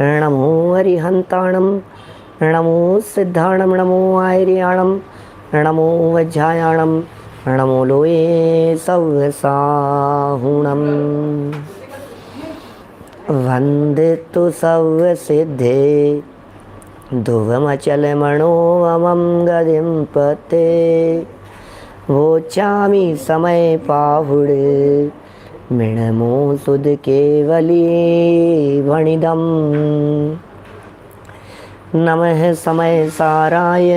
नमो अरिहंताणं नमो सिद्धाणं नमो आयर्याणं नमो वज्रायाणं नमो लोये सव्यसाहुणम् वन्दितु सव्यसिद्धे ध्रुवमचलमणोवमं गदिं पते वोचामि समय पाहुडे मृणमो सुध केवली वणिदम् नमः समय साराय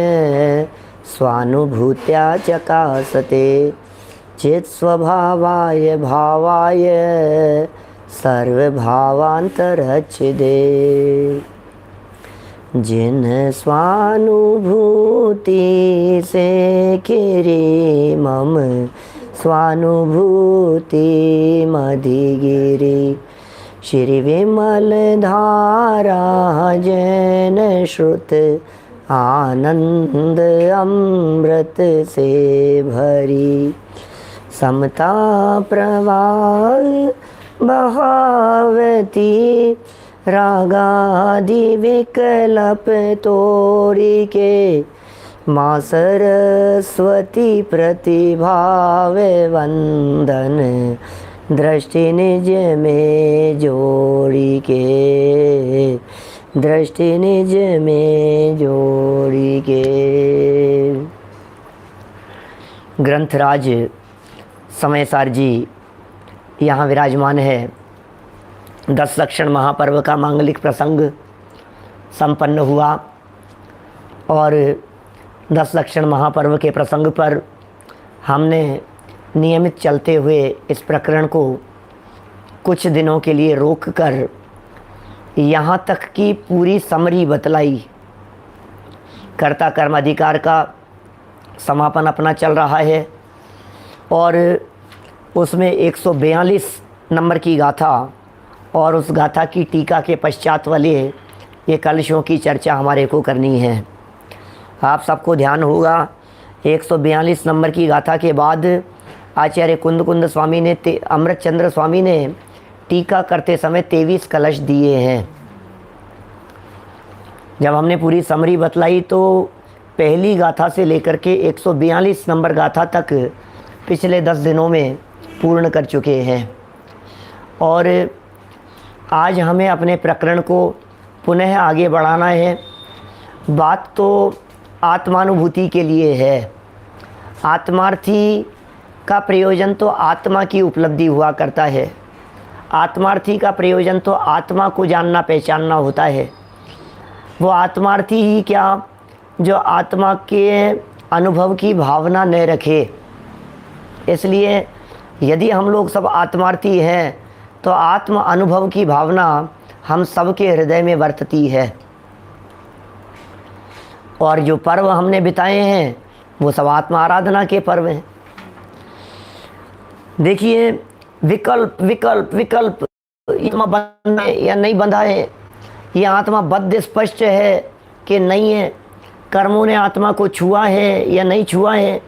स्वानुभूत्या चकासते चित्स्वभावाय भावाय सर्वभावान्तरच्छिदे जिन स्वानुभूति से खिरी मम स्वानुभूति मधिगिरि श्री विमल धारा जैन श्रुत आनंद अमृत से भरी समता प्रवाह बहावती रागादि विकल्प तोरी के माँ सरस्वती प्रतिभाव वंदन दृष्टि निज में जोड़ी के दृष्टि निज में जोड़ी के। ग्रंथराज समयसार जी यहाँ विराजमान है। 10 लक्षण महापर्व का मांगलिक प्रसंग संपन्न हुआ और 10 लक्षण महापर्व के प्रसंग पर हमने नियमित चलते हुए इस प्रकरण को कुछ दिनों के लिए रोककर यहाँ तक की पूरी समरी बतलाई। कर्ता कर्म अधिकार का समापन अपना चल रहा है और उसमें 142 नंबर की गाथा और उस गाथा की टीका के पश्चात वाले ये कलशों की चर्चा हमारे को करनी है। आप सबको ध्यान होगा 142 नंबर की गाथा के बाद आचार्य कुंद स्वामी ने अमृत चंद्र स्वामी ने टीका करते समय 23 कलश दिए हैं। जब हमने पूरी समरी बतलाई तो पहली गाथा से लेकर के 142 नंबर गाथा तक पिछले 10 दिनों में पूर्ण कर चुके हैं और आज हमें अपने प्रकरण को पुनः आगे बढ़ाना है। बात तो आत्मानुभूति के लिए है। आत्मार्थी का प्रयोजन तो आत्मा की उपलब्धि हुआ करता है। आत्मार्थी का प्रयोजन तो आत्मा को जानना पहचानना होता है। वो आत्मार्थी ही क्या जो आत्मा के अनुभव की भावना न रखे। इसलिए यदि हम लोग सब आत्मार्थी हैं तो आत्म अनुभव की भावना हम सबके हृदय में वर्तती है और जो पर्व हमने बिताए हैं वो सब आत्मा आराधना के पर्व हैं। देखिए विकल्प विकल्प विकल्प आत्मा बंधा है या नहीं बंधा है, ये आत्मा बद्ध स्पष्ट है कि नहीं है, कर्मों ने आत्मा को छुआ है या नहीं छुआ है,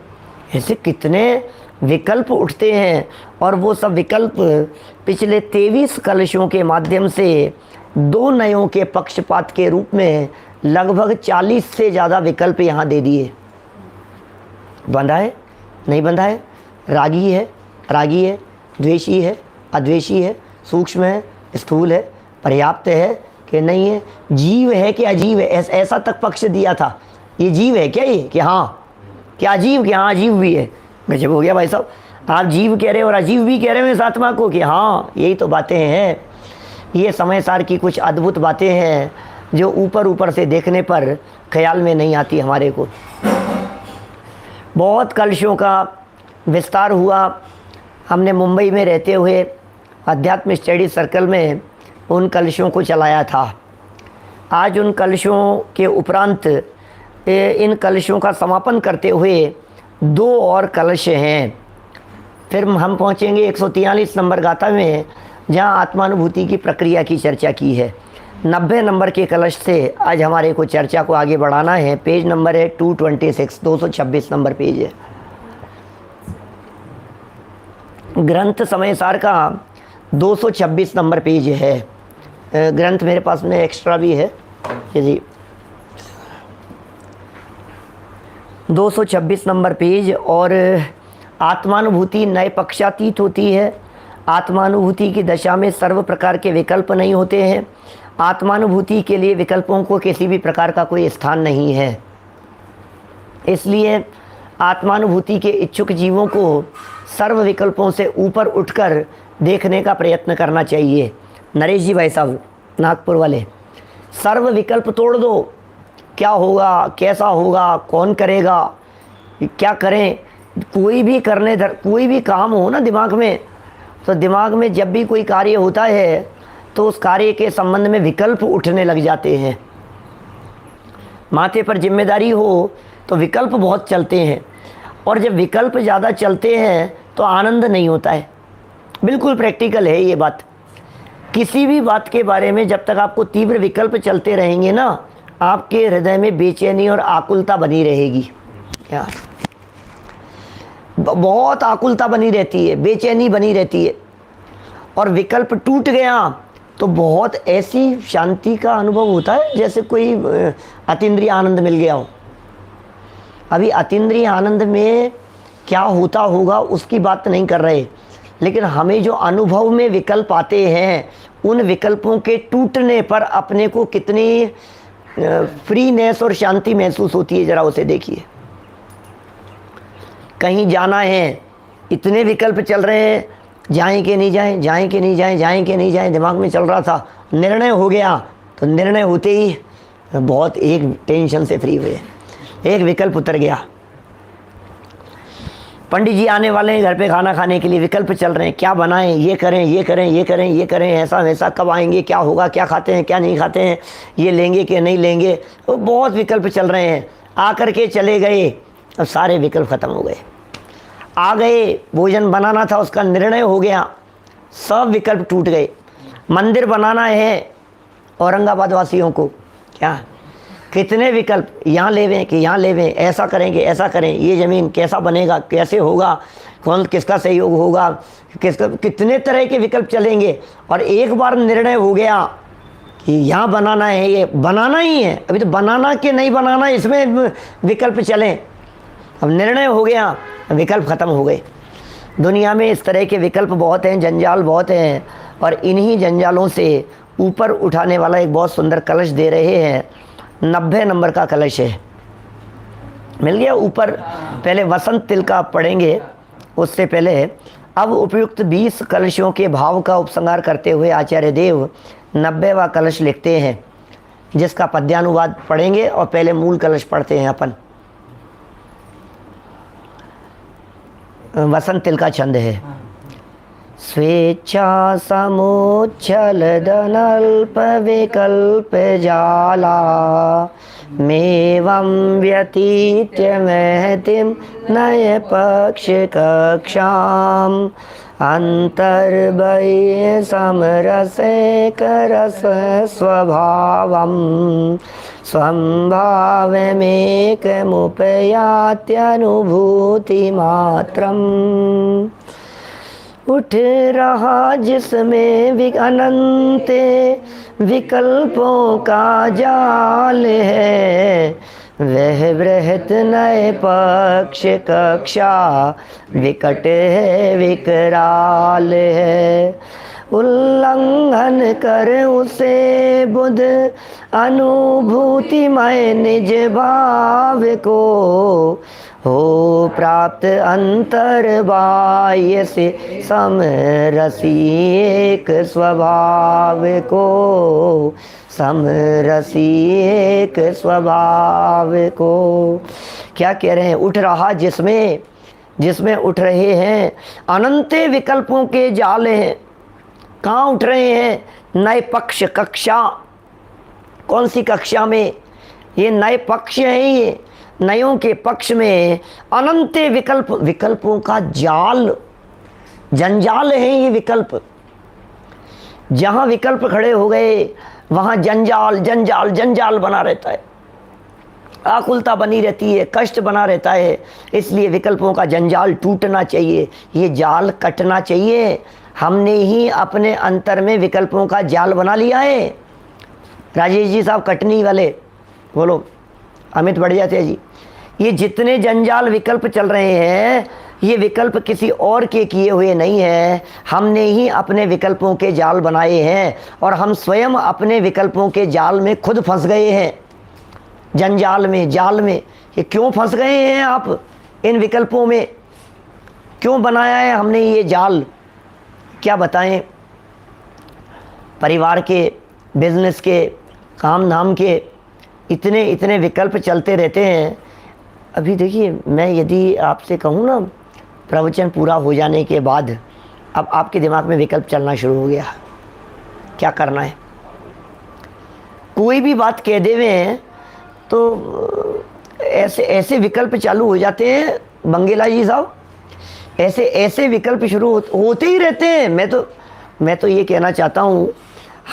ऐसे कितने विकल्प उठते हैं और वो सब विकल्प पिछले 23 कलशों के माध्यम से 2 नयों के पक्षपात के रूप में लगभग 40 से ज़्यादा विकल्प यहाँ दे दिए। बंधा है नहीं बंधा है, रागी है द्वेषी है अद्वेषी है, सूक्ष्म है स्थूल है, पर्याप्त है कि नहीं है, जीव है कि अजीव है, ऐसा तक पक्ष दिया था। ये जीव है क्या, ये कि हाँ क्या अजीव, कि हाँ अजीव भी है। गजब हो गया भाई साहब, आप जीव कह रहे हो और अजीव भी कह रहे हो इस आत्मा को कि हाँ यही तो बातें हैं। ये समयसार की कुछ अद्भुत बातें हैं जो ऊपर से देखने पर ख्याल में नहीं आती हमारे को। बहुत कलशों का विस्तार हुआ। हमने मुंबई में रहते हुए अध्यात्म स्टडी सर्कल में उन कलशों को चलाया था। आज उन कलशों के उपरांत इन कलशों का समापन करते हुए 2 और कलश हैं। फिर हम पहुंचेंगे 143 नंबर गाथा में जहां आत्मानुभूति की प्रक्रिया की चर्चा की है। 90 नंबर के कलश से आज हमारे को चर्चा को आगे बढ़ाना है। पेज नंबर है 226, 226 नंबर पेज है। ग्रंथ समयसार का 226 नंबर पेज है। ग्रंथ मेरे पास में एक्स्ट्रा भी है जी, 226 नंबर पेज। और आत्मानुभूति नए पक्षातीत होती है। आत्मानुभूति की दशा में सर्व प्रकार के विकल्प नहीं होते हैं। आत्मानुभूति के लिए विकल्पों को किसी भी प्रकार का कोई स्थान नहीं है। इसलिए आत्मानुभूति के इच्छुक जीवों को सर्व विकल्पों से ऊपर उठकर देखने का प्रयत्न करना चाहिए। नरेश जी भाई साहब नागपुर वाले, सर्व विकल्प तोड़ दो। क्या होगा, कैसा होगा, कौन करेगा, क्या करें, कोई भी काम हो ना दिमाग में, तो दिमाग में जब भी कोई कार्य होता है तो उस कार्य के संबंध में विकल्प उठने लग जाते हैं। माथे पर जिम्मेदारी हो तो विकल्प बहुत चलते हैं, और जब विकल्प ज़्यादा चलते हैं तो आनंद नहीं होता है। बिल्कुल प्रैक्टिकल है ये बात। किसी भी बात के बारे में जब तक आपको तीव्र विकल्प चलते रहेंगे ना, आपके हृदय में बेचैनी और आकुलता बनी रहेगी। क्या बहुत आकुलता बनी रहती है, बेचैनी बनी रहती है। और विकल्प टूट गया तो बहुत ऐसी शांति का अनुभव होता है जैसे कोई अतीन्द्रिय आनंद मिल गया हो। अभी अतीन्द्रिय आनंद में क्या होता होगा उसकी बात नहीं कर रहे, लेकिन हमें जो अनुभव में विकल्प आते हैं, उन विकल्पों के टूटने पर अपने को कितनी फ्रीनेस और शांति महसूस होती है, ज़रा उसे देखिए। कहीं जाना है, इतने विकल्प चल रहे हैं, जाएं कि नहीं जाएं, जाएं कि नहीं जाएं, जाएं कि नहीं जाएं, दिमाग में चल रहा था। निर्णय हो गया तो निर्णय होते ही बहुत एक टेंशन से फ्री हुए, एक विकल्प उतर गया। पंडित जी आने वाले हैं घर पे खाना खाने के लिए, विकल्प चल रहे हैं, क्या बनाएं, ये करें, ये करें, ये करें, ये करें, ऐसा वैसा, कब आएंगे, क्या होगा, क्या खाते हैं, क्या नहीं खाते हैं, ये लेंगे कि नहीं लेंगे, वो बहुत विकल्प चल रहे हैं। आकर के चले गए, अब सारे विकल्प खत्म हो गए। आ गए, भोजन बनाना था, उसका निर्णय हो गया, सब विकल्प टूट गए। मंदिर बनाना है औरंगाबाद वासियों को, क्या कितने विकल्प, यहाँ लेवें कि यहाँ लेवें, ऐसा करेंगे, ऐसा करें, ये ज़मीन कैसा बनेगा, कैसे होगा, कौन किसका सहयोग होगा, किसका, कितने तरह के विकल्प चलेंगे। और एक बार निर्णय हो गया कि यहाँ बनाना है, ये बनाना ही है, अभी तो बनाना कि नहीं बनाना इसमें विकल्प चलें। अब निर्णय हो गया, विकल्प ख़त्म हो गए। दुनिया में इस तरह के विकल्प बहुत हैं, जंजाल बहुत हैं, और इन्हीं जंजालों से ऊपर उठाने वाला एक बहुत सुंदर कलश दे रहे हैं। 90 नंबर का कलश है, मिल गया ऊपर। पहले वसंत तिल का पढ़ेंगे, उससे पहले अब उपयुक्त 20 कलशों के भाव का उपसंहार करते हुए आचार्य देव 90वां कलश लिखते हैं, जिसका पद्यानुवाद पढ़ेंगे और पहले मूल कलश पढ़ते हैं अपन। वसंत तिल का छंद है। स्वेच्छा समुच्छल धनल्प विकल्प जाला, मेवं व्यतीत्य महतिं नय पक्ष कक्षाम, अंतर्बह्य समरसे करस स्वभावम्, स्वभावमेकमुपयात्यनुभूति मात्रम्। उठ रहा जिसमें अनंत विकल्पों का जाल है, वह बृहत नए पक्ष कक्षा विकट है, विकराल है। उल्लंघन कर उसे बुध अनुभूतिमय निज भाव को, हो प्राप्त अंतर बाह्य से समरसी एक स्वभाव को, समरसी एक स्वभाव को। क्या कह रहे हैं? उठ रहा जिसमें उठ रहे हैं अनंत विकल्पों के जाल हैं। कहाँ उठ रहे हैं? नए पक्ष कक्षा। कौन सी कक्षा में? ये नए पक्ष हैं, ये नयों के पक्ष में अनंत विकल्पों का जाल, जंजाल है ये विकल्प। जहाँ विकल्प खड़े हो गए वहाँ जंजाल जंजाल जंजाल बना रहता है, आकुलता बनी रहती है, कष्ट बना रहता है। इसलिए विकल्पों का जंजाल टूटना चाहिए, ये जाल कटना चाहिए। हमने ही अपने अंतर में विकल्पों का जाल बना लिया है। राजेश जी साहब कटनी वाले, बोलो अमित बढ़िया थे जी, ये जितने जंजाल विकल्प चल रहे हैं ये विकल्प किसी और के किए हुए नहीं है, हमने ही अपने विकल्पों के जाल बनाए हैं और हम स्वयं अपने विकल्पों के जाल में खुद फंस गए हैं। जंजाल में, जाल में, ये क्यों फंस गए हैं आप? इन विकल्पों में क्यों बनाया है हमने ये जाल? क्या बताएं? परिवार के, बिजनेस के, काम धाम के इतने इतने विकल्प चलते रहते हैं। अभी देखिए, मैं यदि आपसे कहूँ ना, प्रवचन पूरा हो जाने के बाद अब आपके दिमाग में विकल्प चलना शुरू हो गया, क्या करना है? कोई भी बात कह देवे हैं तो ऐसे ऐसे विकल्प चालू हो जाते हैं बंगेला जी साहब, ऐसे ऐसे विकल्प शुरू होते ही रहते हैं। मैं तो ये कहना चाहता हूँ,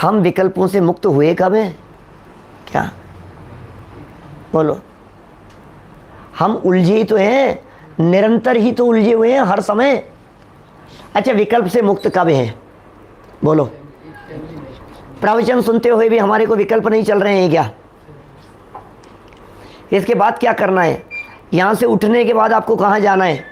हम विकल्पों से मुक्त हुए कब हैं? क्या बोलो? हम उलझे ही तो हैं, निरंतर ही तो उलझे हुए हैं हर समय। अच्छा, विकल्प से मुक्त कब हैं? बोलो। प्रवचन सुनते हुए भी हमारे को विकल्प नहीं चल रहे हैं क्या? इसके बाद क्या करना है? यहां से उठने के बाद आपको कहां जाना है?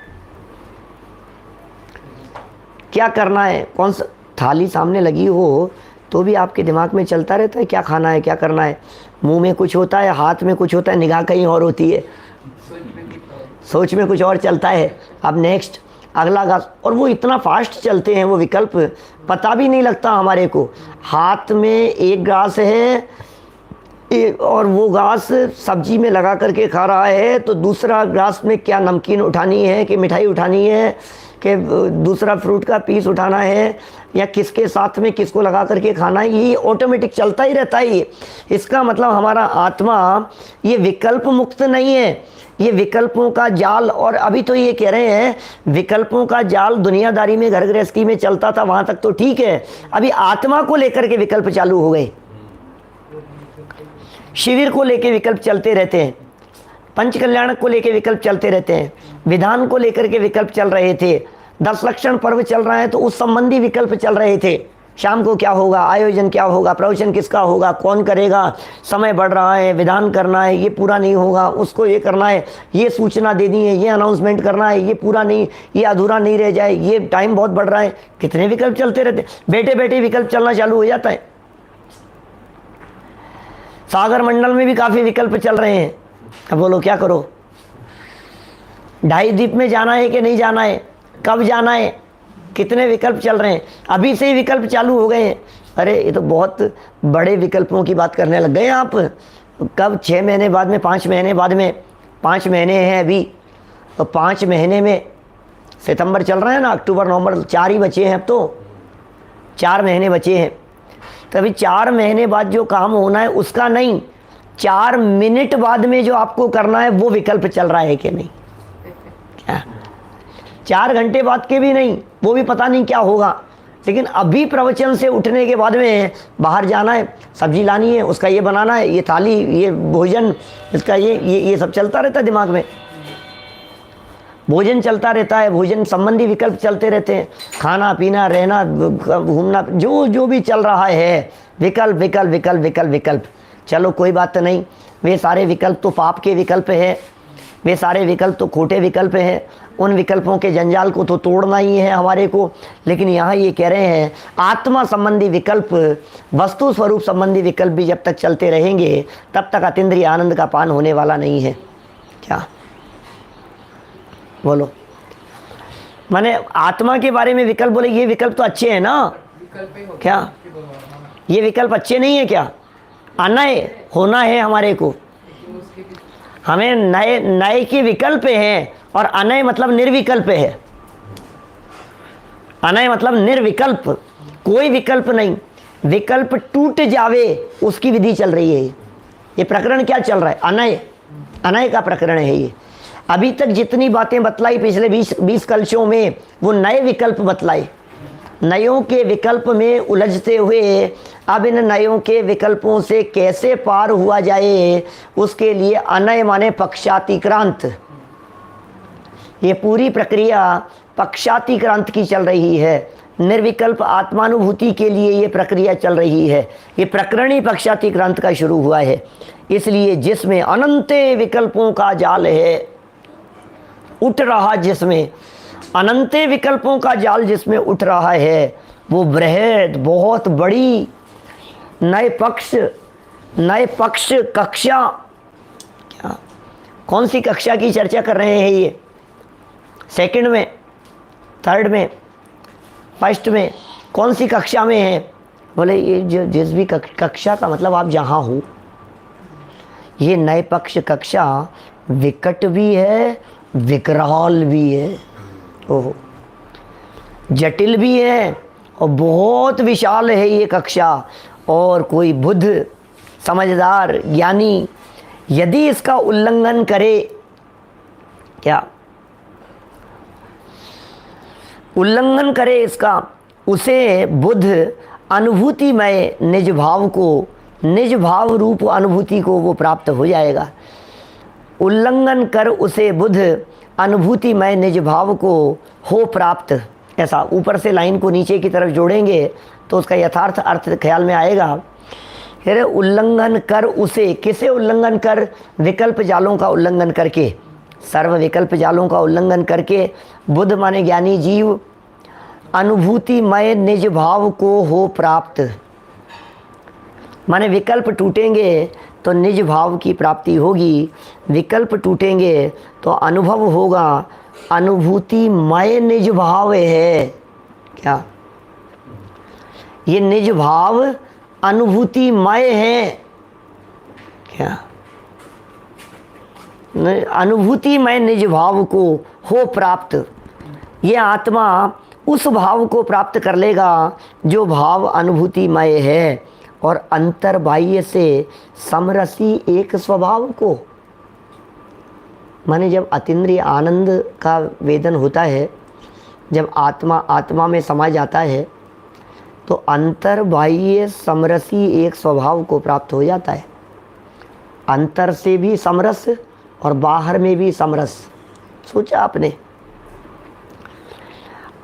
क्या करना है? कौन सा थाली सामने लगी हो तो भी आपके दिमाग में चलता रहता है, क्या खाना है, क्या करना है। मुंह में कुछ होता है, हाथ में कुछ होता है, निगाह कहीं और होती है, सोच में कुछ और चलता है। अब नेक्स्ट, अगला घास, और वो इतना फास्ट चलते हैं वो विकल्प, पता भी नहीं लगता हमारे को। हाथ में एक घास है और वो घास सब्जी में लगा करके खा रहा है, तो दूसरा घास में क्या नमकीन उठानी है कि मिठाई उठानी है कि दूसरा फ्रूट का पीस उठाना है या किसके साथ में किसको लगा करके खाना है, ये ऑटोमेटिक चलता ही रहता है। इसका मतलब हमारा आत्मा ये विकल्प मुक्त नहीं है, ये विकल्पों का जाल। और अभी तो ये कह रहे हैं विकल्पों का जाल दुनियादारी में, घर गृहस्थी में चलता था, वहां तक तो ठीक है, अभी आत्मा को लेकर के विकल्प चालू हो गए। शिविर को लेकर विकल्प चलते रहते हैं, पंच कल्याण को लेकर विकल्प चलते रहते हैं, विधान को लेकर के विकल्प चल रहे थे, 10 लक्षण पर्व चल रहा है तो उस संबंधी विकल्प चल रहे थे। शाम को क्या होगा, आयोजन क्या होगा, प्रवचन किसका होगा, कौन करेगा, समय बढ़ रहा है, विधान करना है, ये पूरा नहीं होगा, उसको ये करना है, ये सूचना देनी है, ये अनाउंसमेंट करना है, ये पूरा नहीं, ये अधूरा नहीं रह जाए, ये टाइम बहुत बढ़ रहा है। कितने विकल्प चलते रहते, बैठे बैठे विकल्प चलना चालू हो जाता है। सागर मंडल में भी काफी विकल्प चल रहे हैं। अब बोलो क्या करो? ढाई द्वीप में जाना है कि नहीं जाना है, कब जाना है, कितने विकल्प चल रहे हैं, अभी से ही विकल्प चालू हो गए हैं। अरे ये तो बहुत बड़े विकल्पों की बात करने लग गए आप। कब 6 महीने बाद में, 5 महीने बाद में, 5 महीने हैं अभी, तो 5 महीने में सितंबर चल रहा है ना, अक्टूबर नवंबर 4 ही बचे हैं, अब तो 4 महीने बचे हैं। तो अभी 4 महीने बाद जो काम होना है उसका नहीं, 4 मिनट बाद में जो आपको करना है वो विकल्प चल रहा है कि नहीं? क्या 4 घंटे बाद के भी नहीं, वो भी पता नहीं क्या होगा। लेकिन अभी प्रवचन से उठने के बाद में बाहर जाना है, सब्जी लानी है, उसका ये बनाना है, ये थाली, ये भोजन, इसका ये सब चलता रहता है दिमाग में। भोजन चलता रहता है, भोजन संबंधी विकल्प चलते रहते हैं, खाना पीना, रहना, घूमना, जो भी चल रहा है, विकल्प विकल्प विकल्प विकल्प विकल्प। चलो कोई बात नहीं, वे सारे विकल्प तो पाप के विकल्प है, वे सारे विकल्प तो खोटे विकल्प हैं, उन विकल्पों के जंजाल को तो तोड़ना ही है हमारे को। लेकिन यहाँ ये कह रहे हैं आत्मा संबंधी विकल्प, वस्तु स्वरूप संबंधी विकल्प भी जब तक चलते रहेंगे तब तक अतीन्द्रिय आनंद का पान होने वाला नहीं है। क्या बोलो? माने आत्मा के बारे में विकल्प बोले, ये विकल्प तो अच्छे हैं ना, क्या ये विकल्प अच्छे नहीं है क्या? आना है, होना है हमारे को, हमें नए नए के विकल्प हैं, और अनय मतलब निर्विकल्प है। अनय मतलब निर्विकल्प, कोई विकल्प नहीं, विकल्प टूट जावे उसकी विधि चल रही है। ये प्रकरण क्या चल रहा है? अनय, अनय का प्रकरण है ये। अभी तक जितनी बातें बतलाई पिछले 20 कलशों में, वो नए विकल्प बतलाए। नयों के विकल्प में उलझते हुए अब इन नयों के विकल्पों से कैसे पार हुआ जाए, उसके लिए अनय माने पक्षातिक्रांत। ये पूरी प्रक्रिया पक्षातिक्रांत की चल रही है। निर्विकल्प आत्मानुभूति के लिए ये प्रक्रिया चल रही है। ये प्रकरणी पक्षातिक्रांत का शुरू हुआ है। इसलिए जिसमें अनंत विकल्पों का जाल है उठ रहा, जिसमें अनंत विकल्पों का जाल जिसमें उठ रहा है, वो बृहद बहुत बड़ी नए पक्ष कक्षा, क्या कौन सी कक्षा की चर्चा कर रहे हैं? ये सेकंड में, थर्ड में, फर्स्ट में, कौन सी कक्षा में है? बोले ये जो जिस भी कक्षा का मतलब आप जहाँ हो, ये नए पक्ष कक्षा विकट भी है, विकराल भी है, ओहो, जटिल भी है और बहुत विशाल है ये कक्षा। और कोई बुद्ध समझदार ज्ञानी यदि इसका उल्लंघन करे, क्या उल्लंघन करे इसका, उसे बुद्ध अनुभूतिमय निज भाव को, निज भाव रूप अनुभूति को वो प्राप्त हो जाएगा। उल्लंघन कर उसे बुद्ध अनुभूतिमय निज भाव को हो प्राप्त। ऐसा ऊपर से लाइन को नीचे की तरफ जोड़ेंगे तो उसका यथार्थ अर्थ ख्याल में आएगा। फिर उल्लंघन कर उसे, किसे उल्लंघन कर? विकल्प जालों का उल्लंघन करके, सर्व विकल्प जालों का उल्लंघन करके बुद्ध माने ज्ञानी जीव अनुभूतिमय निज भाव को हो प्राप्त। माने विकल्प टूटेंगे तो निज भाव की प्राप्ति होगी, विकल्प टूटेंगे तो अनुभव होगा। अनुभूतिमय निज भाव है, क्या ये निज भाव अनुभूतिमय है? क्या अनुभूतिमय निज भाव को हो प्राप्त। ये आत्मा उस भाव को प्राप्त कर लेगा जो भाव अनुभूतिमय है और अंतर्बाह्य से समरसी एक स्वभाव को। माने जब अतीन्द्रिय आनंद का वेदन होता है, जब आत्मा में समा जाता है तो अंतर्बाह्य समरसी एक स्वभाव को प्राप्त हो जाता है। अंतर से भी समरस और बाहर में भी समरस। सोचा आपने,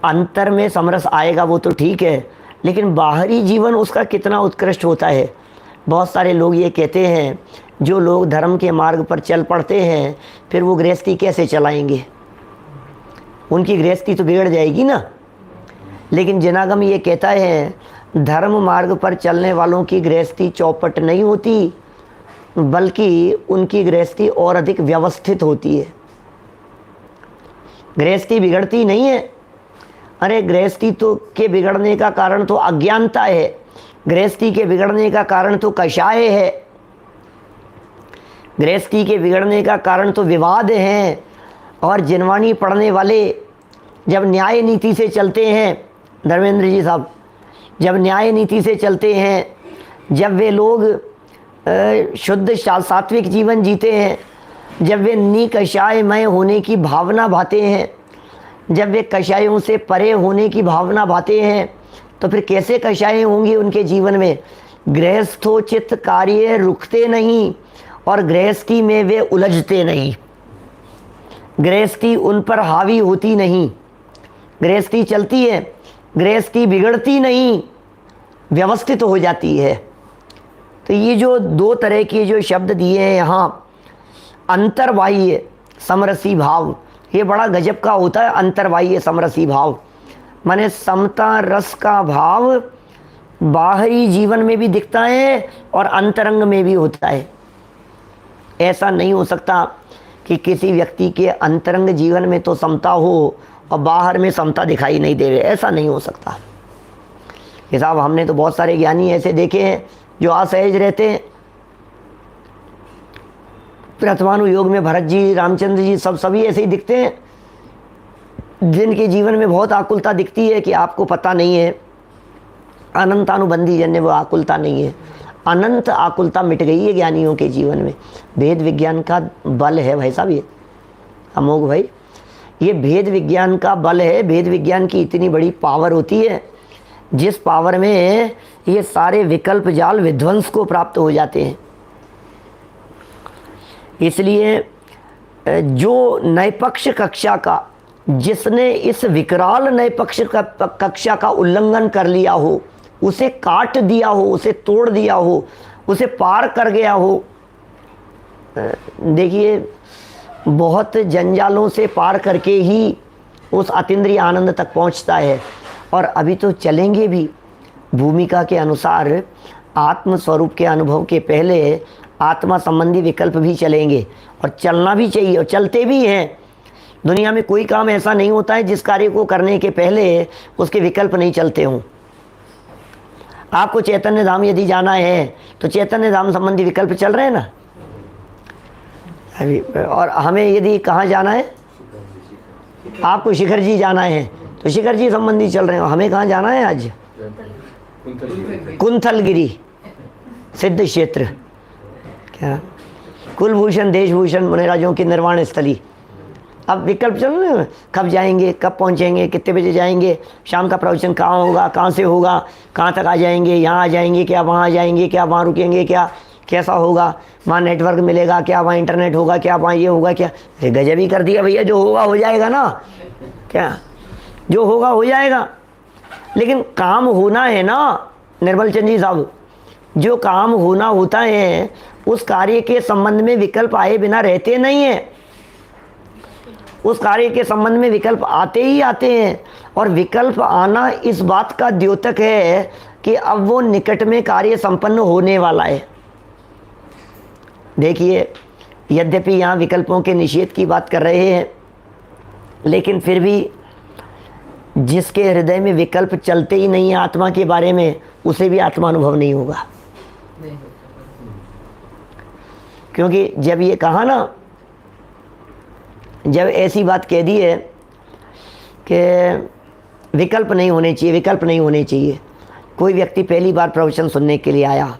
अंतर में समरस आएगा वो तो ठीक है, लेकिन बाहरी जीवन उसका कितना उत्कृष्ट होता है। बहुत सारे लोग ये कहते हैं, जो लोग धर्म के मार्ग पर चल पड़ते हैं फिर वो गृहस्थी कैसे चलाएंगे? उनकी गृहस्थी तो बिगड़ जाएगी ना। लेकिन जनागम ये कहता है धर्म मार्ग पर चलने वालों की गृहस्थी चौपट नहीं होती, बल्कि उनकी गृहस्थी और अधिक व्यवस्थित होती है। गृहस्थी बिगड़ती नहीं है। अरे गृहस्थी तो के बिगड़ने का कारण तो अज्ञानता है, गृहस्थी के बिगड़ने का कारण तो कषाय है, गृहस्थी के बिगड़ने का कारण तो विवाद हैं। और जिनवाणी पढ़ने वाले जब न्याय नीति से चलते हैं, धर्मेंद्र जी साहब, जब न्याय नीति से चलते हैं, जब वे लोग शुद्ध सात्विक जीवन जीते हैं, जब वे निकषायमय होने की भावना भाते हैं, जब वे कषायों से परे होने की भावना भाते हैं, तो फिर कैसे कषाय होंगी उनके जीवन में? गृहस्थोचित कार्य रुकते नहीं और गृहस्थी में वे उलझते नहीं, गृहस्थी उन पर हावी होती नहीं, गृहस्थी चलती है, गृहस्थी बिगड़ती नहीं, व्यवस्थित हो जाती है। तो ये जो दो तरह के जो शब्द दिए हैं यहाँ, अंतर्बाह्य समरसी भाव, ये बड़ा गजब का होता है। अंतर्बाह्य समरसी भाव माने समता रस का भाव बाहरी जीवन में भी दिखता है और अंतरंग में भी होता है। ऐसा नहीं हो सकता कि किसी व्यक्ति के अंतरंग जीवन में तो समता हो और बाहर में समता दिखाई नहीं दे रही, ऐसा नहीं हो सकता। ये साहब हमने तो बहुत सारे ज्ञानी ऐसे देखे हैं जो असहज रहते हैं। प्रथमानुयोग में भरत जी, रामचंद्र जी, सभी ऐसे ही दिखते हैं, जिनके जीवन में बहुत आकुलता दिखती है कि आपको पता नहीं है। अनंतानुबंधी जन्य वो आकुलता नहीं है, अनंत आकुलता मिट गई है ज्ञानियों के जीवन में। भेद विज्ञान का बल है भाई साहब, ये अमोघ भाई, ये भेद विज्ञान का बल है। भेद विज्ञान की इतनी बड़ी पावर होती है, जिस पावर में ये सारे विकल्प जाल विध्वंस को प्राप्त हो जाते हैं। इसलिए जो नैपक्ष कक्षा का जिसने इस विकराल नए पक्ष का कक्षा का उल्लंघन कर लिया हो, उसे काट दिया हो, उसे तोड़ दिया हो, उसे पार कर गया हो। देखिए, बहुत जंजालों से पार करके ही उस अतीन्द्रिय आनंद तक पहुंचता है। और अभी तो चलेंगे भी भूमिका के अनुसार। आत्म स्वरूप के अनुभव के पहले आत्मा संबंधी विकल्प भी चलेंगे, और चलना भी चाहिए, और चलते भी हैं। दुनिया में कोई काम ऐसा नहीं होता है जिस कार्य को करने के पहले उसके विकल्प नहीं चलते हों। आपको चैतन्य धाम यदि जाना है तो चैतन्य धाम संबंधी विकल्प चल रहे हैं ना अभी। और हमें यदि कहाँ जाना है, आपको शिखर जी जाना है तो शिखर जी संबंधी चल रहे हैं। हमें कहाँ जाना है आज? कुंथलगिरी सिद्ध क्षेत्र, क्या कुलभूषण देशभूषण मुनिराजों की निर्वाण स्थली। अब विकल्प चल रहे हैं, कब जाएंगे, कब पहुंचेंगे, कितने बजे जाएंगे, शाम का प्रवचन कहाँ होगा, कहाँ से होगा, कहाँ तक आ जाएंगे, यहाँ आ जाएंगे क्या, वहाँ आ जाएंगे क्या, वहाँ रुकेंगे क्या, कैसा होगा, वहाँ नेटवर्क मिलेगा क्या, वहाँ इंटरनेट होगा क्या, वहाँ ये होगा क्या। अरे गजब ही कर दिया भैया, जो होगा हो जाएगा ना, क्या जो होगा हो जाएगा। लेकिन काम होना है ना निर्मल चंद जी साहब, जो काम होना होता है उस कार्य के संबंध में विकल्प आए बिना रहते नहीं है। उस कार्य के संबंध में विकल्प आते ही आते हैं, और विकल्प आना इस बात का द्योतक है कि अब वो निकट में कार्य संपन्न होने वाला है। देखिए, यद्यपि यहाँ विकल्पों के निषेध की बात कर रहे हैं, लेकिन फिर भी जिसके हृदय में विकल्प चलते ही नहीं है आत्मा के बारे में, उसे भी आत्मा अनुभव नहीं होगा। क्योंकि जब ये कहा ना, जब ऐसी बात कह दी है कि विकल्प नहीं होने चाहिए, विकल्प नहीं होने चाहिए। कोई व्यक्ति पहली बार प्रवचन सुनने के लिए आया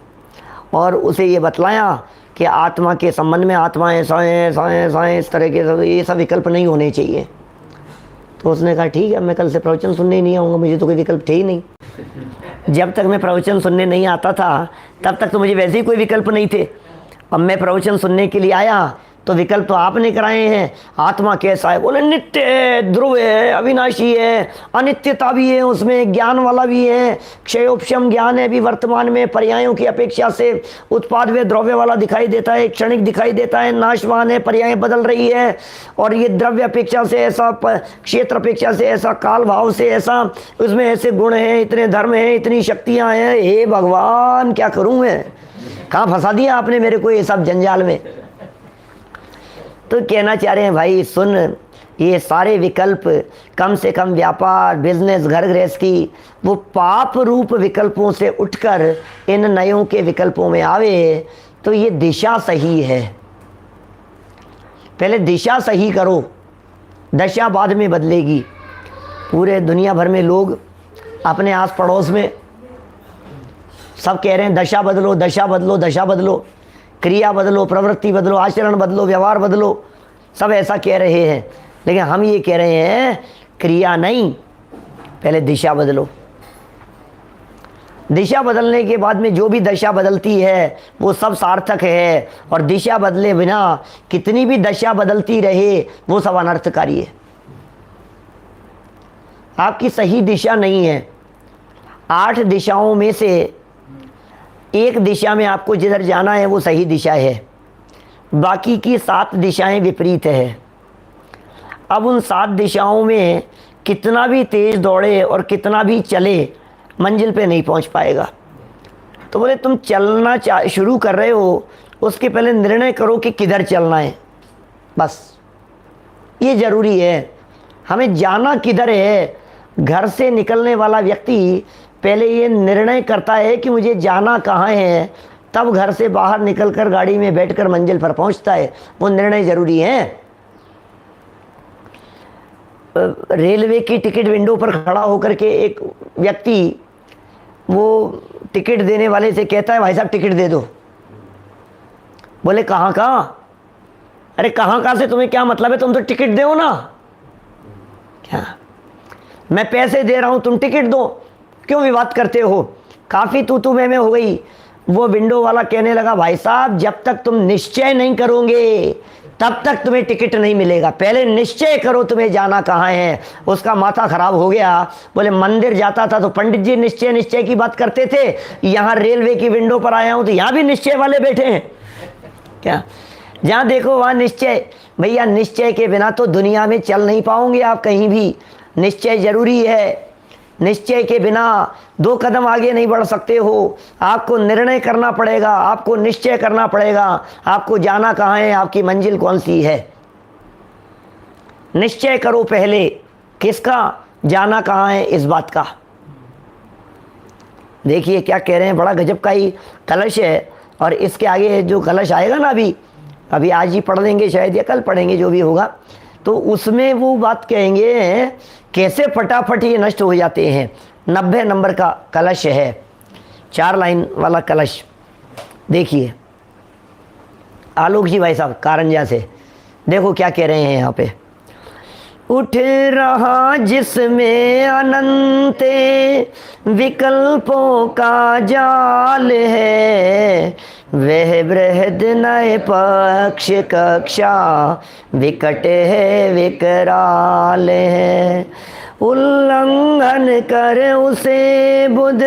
और उसे ये बतलाया कि आत्मा के संबंध में आत्मा ऐसा है, ऐसा है, ऐसा है, इस तरह के ये सब विकल्प नहीं होने चाहिए। तो उसने कहा ठीक है, मैं कल से प्रवचन सुनने नहीं आऊँगा, मुझे तो कोई विकल्प थे ही नहीं। जब तक मैं प्रवचन सुनने नहीं आता था तब तक तो मुझे वैसे ही कोई विकल्प नहीं थे। अब मैं प्रवचन सुनने के लिए आया तो विकल्प तो आपने कराए हैं। आत्मा कैसा है? बोले नित्य है, ध्रुव है, अविनाशी है, अनित्यता भी है, उसमें ज्ञान वाला भी है, क्षयोपशम ज्ञान है, अभी वर्तमान में पर्यायों की अपेक्षा से उत्पाद व द्रव्य वाला दिखाई देता है, क्षणिक दिखाई देता है, नाशवान है, पर्याय बदल रही है, और ये द्रव्य अपेक्षा से ऐसा, क्षेत्र अपेक्षा से ऐसा, काल भाव से ऐसा, उसमें ऐसे गुण हैं, इतने धर्म हैं, इतनी शक्तियाँ हैं। हे भगवान, क्या करूँ मैं? कहाँ फंसा दिया आपने मेरे को ये सब जंजाल में। तो कहना चाह रहे हैं भाई सुन, ये सारे विकल्प, कम से कम व्यापार, बिजनेस, घर गृहस्थी, वो पाप रूप विकल्पों से उठकर इन नयों के विकल्पों में आवे तो ये दिशा सही है। पहले दिशा सही करो, दशा बाद में बदलेगी। पूरे दुनिया भर में लोग अपने आस पड़ोस में सब कह रहे हैं दशा बदलो, दशा बदलो, दशा बदलो, क्रिया बदलो, प्रवृत्ति बदलो, आचरण बदलो, व्यवहार बदलो, सब ऐसा कह रहे हैं। लेकिन हम ये कह रहे हैं क्रिया नहीं, पहले दिशा बदलो। दिशा बदलने के बाद में जो भी दशा बदलती है वो सब सार्थक है, और दिशा बदले बिना कितनी भी दशा बदलती रहे वो सब अनर्थकारी है। आपकी सही दिशा नहीं है। 8 दिशाओं में से एक दिशा में आपको जिधर जाना है वो सही दिशा है, बाकी की 7 दिशाएं विपरीत है। अब उन 7 दिशाओं में कितना भी तेज दौड़े और कितना भी चले, मंजिल पे नहीं पहुंच पाएगा। तो बोले तुम चलना शुरू कर रहे हो, उसके पहले निर्णय करो कि किधर चलना है। बस ये ज़रूरी है, हमें जाना किधर है। घर से निकलने वाला व्यक्ति पहले ये निर्णय करता है कि मुझे जाना कहाँ है, तब घर से बाहर निकलकर गाड़ी में बैठकर मंजिल पर पहुंचता है। वो निर्णय ज़रूरी है। रेलवे की टिकट विंडो पर खड़ा होकर के एक व्यक्ति वो टिकट देने वाले से कहता है भाई साहब टिकट दे दो। बोले कहाँ कहाँ? अरे कहाँ कहाँ से तुम्हें क्या मतलब है, तुम तो टिकट दो ना। क्या मैं पैसे दे रहा हूँ, तुम टिकट दो, क्यों विवाद करते हो? काफ़ी तू मैं हो गई। वो विंडो वाला कहने लगा भाई साहब जब तक तुम निश्चय नहीं करोगे तब तक तुम्हें टिकट नहीं मिलेगा। पहले निश्चय करो तुम्हें जाना कहाँ है। उसका माथा खराब हो गया, बोले मंदिर जाता था तो पंडित जी निश्चय निश्चय की बात करते थे, यहाँ रेलवे की विंडो पर आया हूँ तो यहाँ भी निश्चय वाले बैठे हैं क्या? जहाँ देखो वहाँ निश्चय। भैया निश्चय के बिना तो दुनिया में चल नहीं पाओगे आप कहीं भी। निश्चय जरूरी है। निश्चय के बिना 2 कदम आगे नहीं बढ़ सकते हो। आपको निर्णय करना पड़ेगा, आपको निश्चय करना पड़ेगा, आपको जाना कहाँ है, आपकी मंजिल कौन सी है। निश्चय करो पहले, किसका? जाना कहाँ है, इस बात का। देखिए क्या कह रहे हैं, बड़ा गजब का ही कलश है। और इसके आगे जो कलश आएगा ना, अभी आज ही पढ़ लेंगे शायद या कल पढ़ेंगे, जो भी होगा, तो उसमें वो बात कहेंगे कैसे फटाफट ये नष्ट हो जाते हैं। 90 नंबर का कलश है, 4 लाइन वाला कलश। देखिए आलोक जी भाई साहब कारंजा से, देखो क्या कह रहे हैं यहाँ पे। उठ रहा जिसमें अनंत विकल्पों का जाल है, वह बृहद नए पक्ष कक्षा विकट है विकराल है। उल्लंघन कर उसे बुध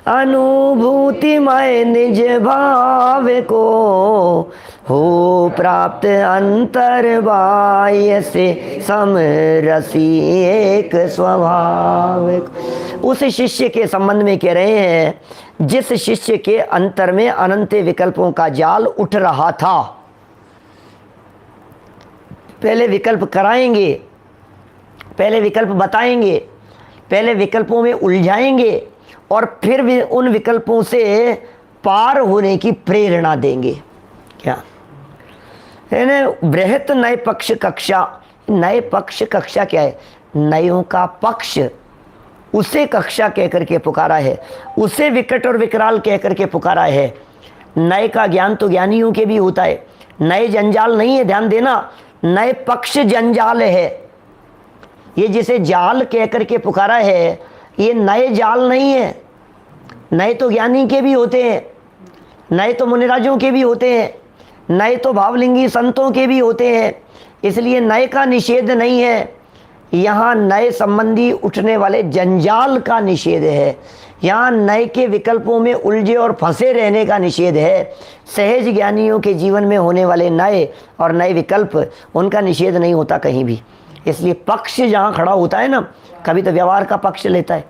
अनुभूतिमय निज भाव को, हो प्राप्त अंतर बाह्य से समरसी एक स्वाभाविक। उस शिष्य के संबंध में कह रहे हैं जिस शिष्य के अंतर में अनंत विकल्पों का जाल उठ रहा था। पहले विकल्प कराएंगे, पहले विकल्प बताएंगे, पहले विकल्पों में उलझाएंगे और फिर भी उन विकल्पों से पार होने की प्रेरणा देंगे। क्या है ना? बृहत नए पक्ष कक्षा। नए पक्ष कक्षा क्या है? नयों का पक्ष, उसे कक्षा कहकर के पुकारा है, उसे विकट और विकराल कहकर के पुकारा है। नए का ज्ञान तो ज्ञानियों के भी होता है, नए जंजाल नहीं है, ध्यान देना, नए पक्ष जंजाल है। ये जिसे जाल कहकर के पुकारा है, ये नए जाल नहीं है। नए तो ज्ञानी के भी होते हैं, नए तो मुनिराजों के भी होते हैं, नए तो भावलिंगी संतों के भी होते हैं। इसलिए नए का निषेध नहीं है, यहाँ नए संबंधी उठने वाले जंजाल का निषेध है। यहाँ नए के विकल्पों में उलझे और फंसे रहने का निषेध है। सहज ज्ञानियों के जीवन में होने वाले नए और नए विकल्प, उनका निषेध नहीं होता कहीं भी। इसलिए पक्ष जहाँ खड़ा होता है ना, कभी तो व्यवहार का पक्ष लेता है,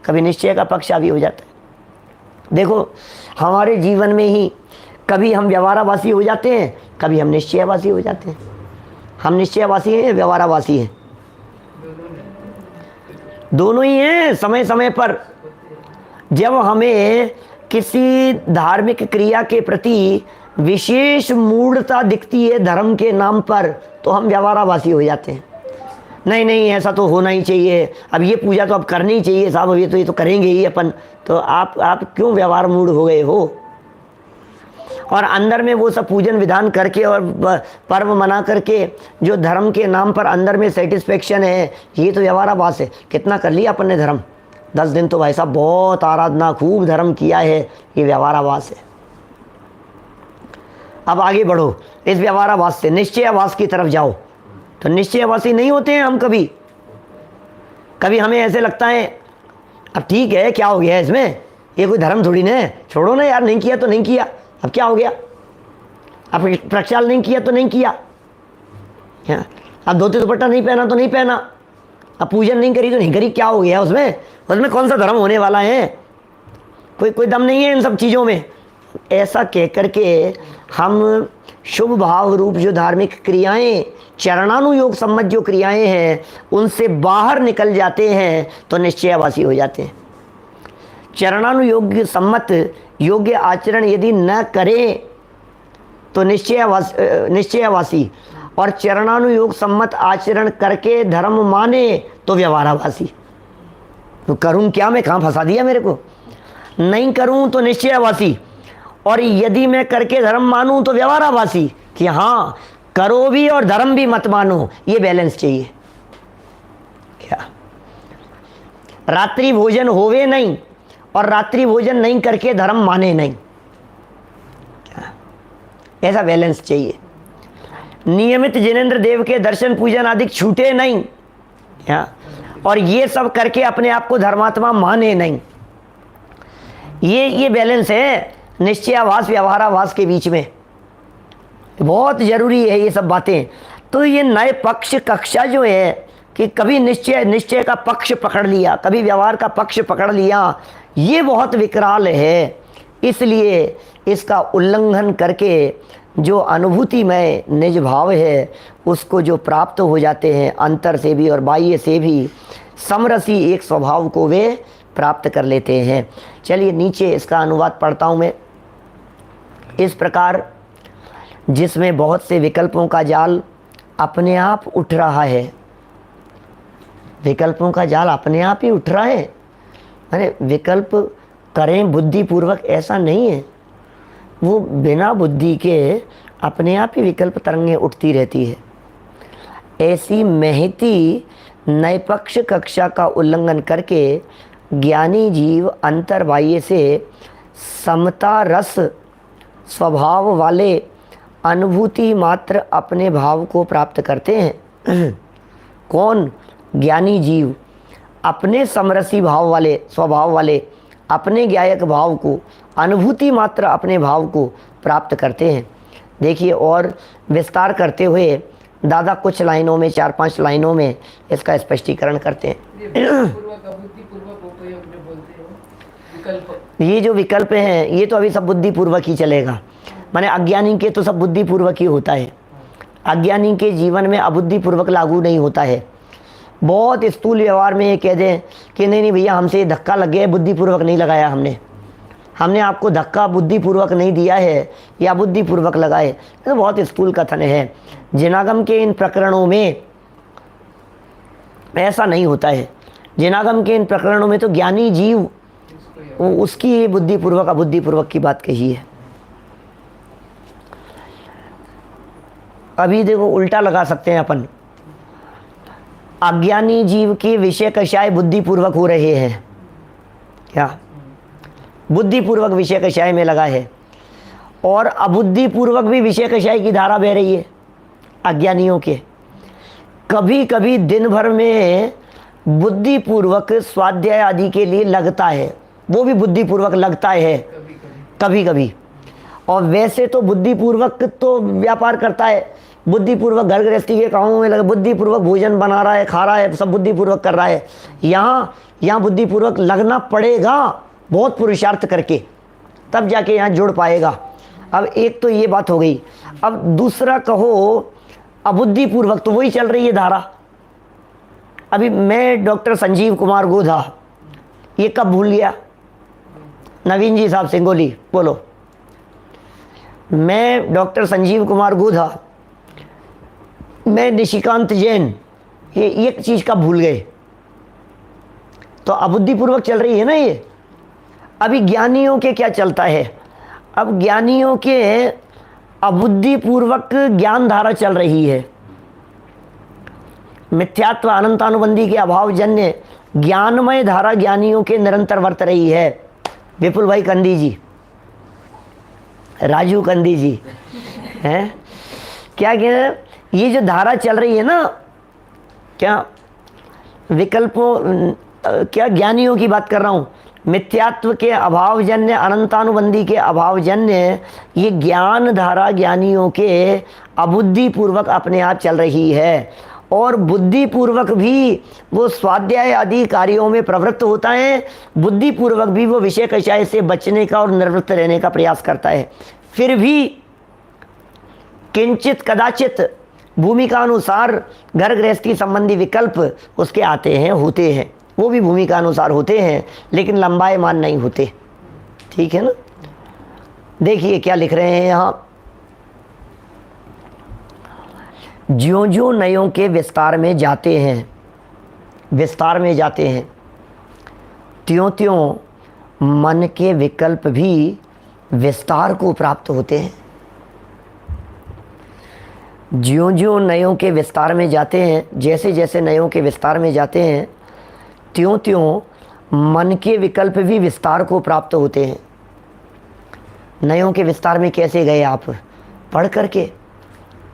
कभी निश्चय का पक्ष हावी हो जाता है। देखो हमारे जीवन में ही कभी हम व्यवहारावासी हो जाते हैं, कभी हम निश्चयवासी हो जाते हैं। हम निश्चयवासी हैं, व्यवहारावासी हैं, दोनों ही हैं। समय समय पर जब हमें किसी धार्मिक क्रिया के प्रति विशेष मूढ़ता दिखती है धर्म के नाम पर, तो हम व्यवहारावासी हो जाते हैं। नहीं नहीं ऐसा तो होना ही चाहिए, अब ये पूजा तो अब करनी ही चाहिए साहब, अब ये तो करेंगे ही अपन। तो आप क्यों व्यवहार मूढ़ हो गए हो? और अंदर में वो सब पूजन विधान करके और पर्व मना करके जो धर्म के नाम पर अंदर में सेटिस्फेक्शन है, ये तो व्यवहाराभास है। कितना कर लिया अपन ने धर्म, 10 दिन तो भाई साहब बहुत आराधना, खूब धर्म किया है, ये व्यवहाराभास है। अब आगे बढ़ो, इस व्यवहाराभास से निश्चयाभास की तरफ जाओ। तो निश्चयवासी नहीं होते हैं हम कभी। कभी हमें ऐसे लगता है अब ठीक है, क्या हो गया इसमें, ये कोई धर्म थोड़ी ना है, छोड़ो ना यार, नहीं किया तो नहीं किया, अब क्या हो गया, अब प्रक्षाल नहीं किया तो नहीं किया, अब धोती दुपट्टा नहीं पहना तो नहीं पहना, अब पूजन नहीं करी तो नहीं करी, क्या हो गया उसमें, उसमें कौन सा धर्म होने वाला है, कोई दम नहीं है इन सब चीज़ों में। ऐसा कह करके हम शुभ भाव रूप जो धार्मिक क्रियाएं, चरणानुयोग सम्मत जो क्रियाएं हैं, उनसे बाहर निकल जाते हैं तो निश्चयवासी हो जाते हैं। चरणानुयोग सम्मत योग्य आचरण यदि न करें तो निश्चयवासी, और चरणानुयोग सम्मत आचरण करके धर्म माने तो व्यवहारावासी। तो करूं क्या, मैं कहाँ फंसा दिया मेरे को, नहीं करूं तो निश्चयवासी, और यदि मैं करके धर्म मानूं तो व्यवहारावासी, कि हाँ करो भी और धर्म भी मत मानो, ये बैलेंस चाहिए। क्या रात्रि भोजन होवे नहीं और रात्रि भोजन नहीं करके धर्म माने नहीं, क्या ऐसा बैलेंस चाहिए। नियमित जिनेंद्र देव के दर्शन पूजन आदि छूटे नहीं, और ये सब करके अपने आप को धर्मात्मा माने नहीं। ये बैलेंस है निश्चयाभास व्यवहाराभास के बीच में, बहुत जरूरी है ये सब बातें। तो ये नए पक्ष कक्षा जो है कि कभी निश्चय का पक्ष पकड़ लिया, कभी व्यवहार का पक्ष पकड़ लिया, ये बहुत विकराल है। इसलिए इसका उल्लंघन करके जो अनुभूति में निज भाव है उसको जो प्राप्त हो जाते हैं, अंतर से भी और बाह्य से भी समरसी एक स्वभाव को वे प्राप्त कर लेते हैं। चलिए नीचे इसका अनुवाद पढ़ता हूँ मैं। इस प्रकार जिसमें बहुत से विकल्पों का जाल अपने आप उठ रहा है, विकल्पों का जाल अपने आप ही उठ रहा है, अरे विकल्प करें बुद्धिपूर्वक ऐसा नहीं है, वो बिना बुद्धि के अपने आप ही विकल्प तरंगें उठती रहती है। ऐसी महती नैपक्ष कक्षा का उल्लंघन करके ज्ञानी जीव अंतर्बाह्य से समता रस स्वभाव वाले अनुभूति मात्र अपने भाव को प्राप्त करते हैं। कौन? ज्ञानी जीव अपने समरसी भाव वाले स्वभाव वाले अपने ज्ञायक भाव को, अनुभूति मात्र अपने भाव को प्राप्त करते हैं। देखिए और विस्तार करते हुए दादा कुछ लाइनों में, 4-5 लाइनों में इसका स्पष्टीकरण करते हैं। ये जो विकल्प हैं ये तो अभी सब बुद्धिपूर्वक ही चलेगा, माने अज्ञानी के तो सब बुद्धिपूर्वक ही होता है, अज्ञानी के जीवन में अबुद्धिपूर्वक लागू नहीं होता है। बहुत स्थूल व्यवहार में ये कह दें कि नहीं भैया हमसे धक्का लग गया, बुद्धिपूर्वक नहीं लगाया, हमने आपको धक्का बुद्धिपूर्वक नहीं दिया है या बुद्धिपूर्वक लगाए, तो बहुत स्थूल कथन है। जिनागम के इन प्रकरणों में ऐसा नहीं होता है। जिनागम के इन प्रकरणों में तो ज्ञानी जीव उसकी बुद्धिपूर्वक अबुद्धिपूर्वक की बात कही है। अभी देखो उल्टा लगा सकते हैं अपन, अज्ञानी जीव के विषय कषाय बुद्धिपूर्वक हो रहे हैं, क्या बुद्धिपूर्वक विषय कषाय में लगा है, और अबुद्धिपूर्वक भी विषय कषाय की धारा बह रही है अज्ञानियों के। कभी कभी दिन भर में बुद्धिपूर्वक स्वाध्याय आदि के लिए लगता है, वो भी बुद्धिपूर्वक लगता है कभी कभी, और वैसे तो बुद्धिपूर्वक तो व्यापार करता है, बुद्धिपूर्वक घर गृहस्थी के कामों में लगा, बुद्धिपूर्वक भोजन बना रहा है, खा रहा है, सब बुद्धिपूर्वक कर रहा है। यहाँ बुद्धिपूर्वक लगना पड़ेगा, बहुत पुरुषार्थ करके तब जाके यहाँ जुड़ पाएगा। अब एक तो ये बात हो गई। अब दूसरा कहो अबुद्धिपूर्वक, तो वही चल रही है धारा। अभी मैं डॉक्टर संजीव कुमार गोधा, ये कब भूल गया? नवीन जी साहब सिंगोली बोलो। मैं डॉक्टर संजीव कुमार गोधा, मैं निशिकांत जैन, ये एक चीज का भूल गए, तो अबुद्धिपूर्वक चल रही है ना ये। अभी ज्ञानियों के क्या चलता है? अब ज्ञानियों के अबुद्धिपूर्वक ज्ञान धारा चल रही है। मिथ्यात्व अनंतानुबंधी के अभाव जन्य ज्ञानमय धारा ज्ञानियों के निरंतर वर्त रही है। विपुल भाई कंदी जी, राजू कंदी जी हैं, क्या कह रहे हैं? ये जो धारा चल रही है ना, क्या विकल्पों, क्या ज्ञानियों की बात कर रहा हूँ, मिथ्यात्व के अभावजन्य अनंतानुबंधी के अभावजन्य ये ज्ञान धारा ज्ञानियों के अबुद्धिपूर्वक अपने आप चल रही है, और बुद्धिपूर्वक भी वो स्वाध्याय आदि कार्यों में प्रवृत्त होता है, बुद्धिपूर्वक भी वो विषय कषाय से बचने का और निवृत्त रहने का प्रयास करता है। फिर भी किंचित कदाचित भूमिका अनुसार घर गृहस्थी संबंधी विकल्प उसके आते हैं, होते हैं, वो भी भूमिका अनुसार होते हैं, लेकिन लंबायमान नहीं होते। ठीक है ना? देखिए क्या लिख रहे हैं यहाँ, ज्यों ज्यों नयों के विस्तार में जाते हैं, त्यों त्यों मन के विकल्प भी विस्तार को प्राप्त होते हैं। ज्यों ज्यों नयों के विस्तार में जाते हैं, जैसे जैसे नयों के विस्तार में जाते हैं, त्यों त्यों मन के विकल्प भी विस्तार को प्राप्त होते हैं। नयों के विस्तार में कैसे गए आप? पढ़ करके,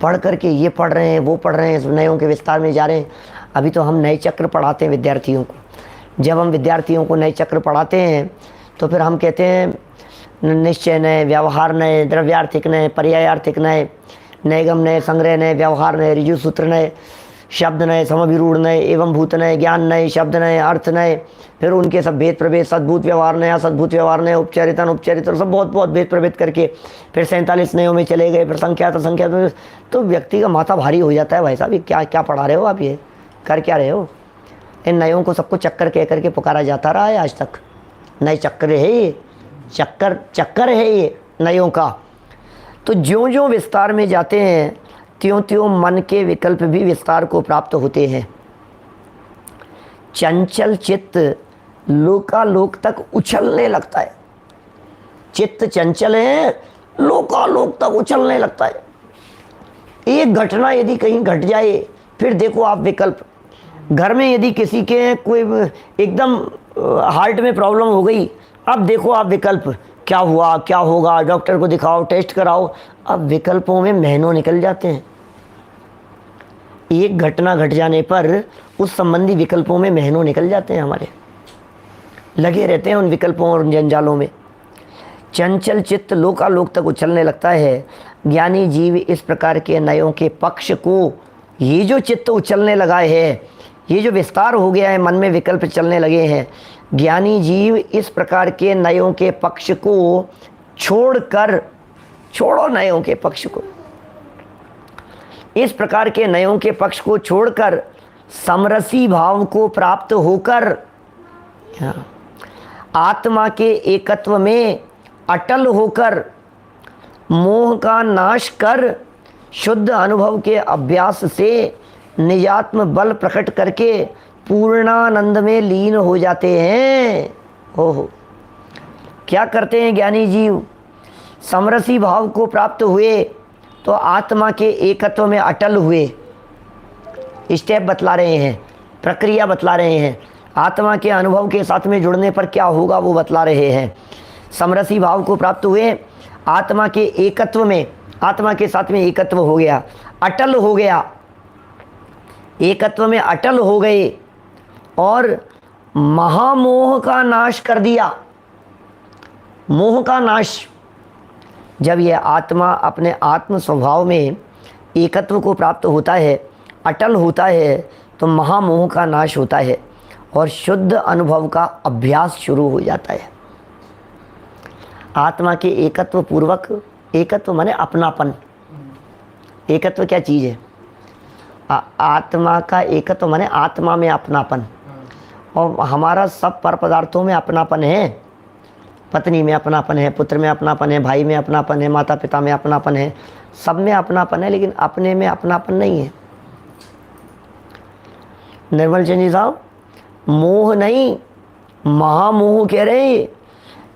पढ़ करके ये पढ़ रहे हैं, वो पढ़ रहे हैं, नयों के विस्तार में जा रहे हैं। अभी तो हम नए चक्र पढ़ाते हैं विद्यार्थियों को। जब हम विद्यार्थियों को नए चक्र पढ़ाते हैं तो फिर हम कहते हैं निश्चय नए, व्यवहार नए, द्रव्यार्थिक नए, पर्यायार्थिक नए, नैगम नए, संग्रह नए, व्यवहार नए, ऋजु सूत्र नए, शब्द नए, समविरूढ़ नए, एवं भूत नए, ज्ञान नए, शब्द नए, अर्थ नए, फिर उनके सब भेद प्रभेद, सद्भूत व्यवहार नया, सद्भूत व्यवहार नए, उपचरितन उपचरित्र, सब बहुत बहुत भेद प्रभेद करके फिर 47 नयों में चले गए। फिर संख्या तो संख्या तो व्यक्ति का माथा भारी हो जाता है। भाई साहब ये क्या क्या पढ़ा रहे हो आप, ये कर क्या रहे हो? इन नयों को सबको चक्कर कह करके पुकारा जाता रहा है आज तक। नए चक्कर है ये, चक्कर है ये नयों का। तो ज्यों ज्यों विस्तार में जाते हैं त्यों त्यों मन के विकल्प भी विस्तार को प्राप्त होते हैं। चंचल चित्त लोकालोक तक उछलने लगता है। चित्त चंचल है, लोकालोक तक उछलने लगता है। एक घटना यदि कहीं घट जाए, फिर देखो आप विकल्प। घर में यदि किसी के कोई एकदम हार्ट में प्रॉब्लम हो गई, अब देखो आप विकल्प, क्या हुआ, क्या होगा, डॉक्टर को दिखाओ, टेस्ट कराओ। अब विकल्पों में महीनों निकल जाते हैं। एक घटना घट जाने पर उस संबंधी विकल्पों में महीनों निकल जाते हैं हमारे, लगे रहते हैं उन विकल्पों और जंजालों में। चंचल चित्त लोकालोक तक उछलने लगता है। ज्ञानी जीव इस प्रकार के नयों के पक्ष को, ये जो चित्त उछलने लगा है, ये जो विस्तार हो गया है, मन में विकल्प चलने लगे हैं, ज्ञानी जीव इस प्रकार के नयों के पक्ष को छोड़कर, छोड़ो नयों के पक्ष को, इस प्रकार के नयों के पक्ष को छोड़कर समरसी भाव को प्राप्त होकर आत्मा के एकत्व में अटल होकर मोह का नाश कर शुद्ध अनुभव के अभ्यास से निजात्म बल प्रकट करके पूर्णानंद में लीन हो जाते हैं। हो क्या करते हैं ज्ञानी जीव? समरसी भाव को प्राप्त हुए तो आत्मा के एकत्व में अटल हुए। स्टेप बतला रहे हैं, प्रक्रिया बतला रहे हैं, आत्मा के अनुभव के साथ में जुड़ने पर क्या होगा वो बतला रहे हैं। समरसी भाव को प्राप्त हुए, आत्मा के एकत्व में, आत्मा के साथ में एकत्व हो गया, अटल हो गया, एकत्व में अटल हो गए और महामोह का नाश कर दिया। मोह का नाश, जब यह आत्मा अपने आत्म स्वभाव में एकत्व को प्राप्त होता है, अटल होता है, तो महामोह का नाश होता है और शुद्ध अनुभव का अभ्यास शुरू हो जाता है। आत्मा के एकत्व पूर्वक, एकत्व माने अपनापन। एकत्व क्या चीज़ है? आत्मा का एकत्व माने आत्मा में अपनापन। और हमारा सब पर पदार्थों में अपनापन है। पत्नी में अपनापन है, पुत्र में अपनापन है, भाई में अपनापन है, माता पिता में अपनापन है, सब में अपनापन है, लेकिन अपने में अपनापन नहीं है। निर्मल चंद जी साहब, मोह नहीं, महामोह कह रहे हैं,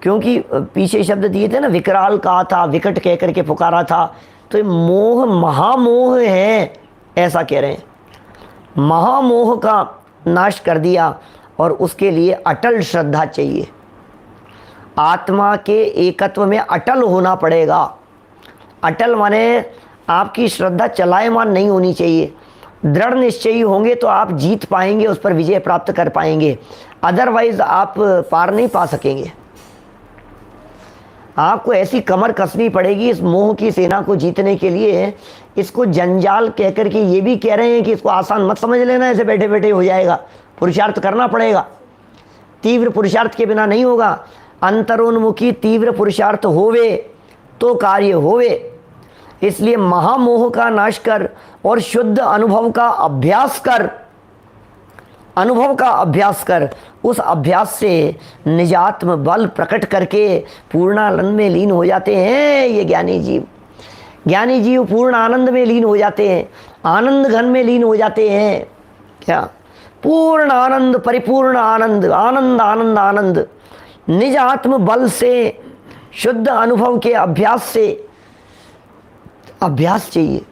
क्योंकि पीछे शब्द दिए थे ना, विकराल कहा था, विकट कह करके पुकारा था, तो ये मोह महामोह है ऐसा कह रहे हैं। महामोह का नाश कर दिया और उसके लिए अटल श्रद्धा चाहिए। आत्मा के एकत्व में अटल होना पड़ेगा। अटल माने आपकी श्रद्धा चलायमान नहीं होनी चाहिए। दृढ़ निश्चयी होंगे तो आप जीत पाएंगे, उस पर विजय प्राप्त कर पाएंगे, अदरवाइज आप पार नहीं पा सकेंगे। आपको ऐसी कमर कसनी पड़ेगी इस मोह की सेना को जीतने के लिए। इसको जंजाल कह कर के ये भी कह रहे हैं कि इसको आसान मत समझ लेना, ऐसे बैठे बैठे हो जाएगा। पुरुषार्थ करना पड़ेगा, तीव्र पुरुषार्थ के बिना नहीं होगा। अंतरोन्मुखी तीव्र पुरुषार्थ होवे तो कार्य होवे। इसलिए महामोह का नाश कर और शुद्ध अनुभव का अभ्यास कर, अनुभव का अभ्यास कर, उस अभ्यास से निजात्म बल प्रकट करके पूर्णानंद में लीन हो जाते हैं ये ज्ञानी जीव। ज्ञानी जीव पूर्ण आनंद में लीन हो जाते हैं, आनंद घन में लीन हो जाते हैं। क्या? पूर्ण आनंद, परिपूर्ण आनंद, आनंद आनंद आनंद। निज आत्म बल से, शुद्ध अनुभव के अभ्यास से, अभ्यास चाहिए,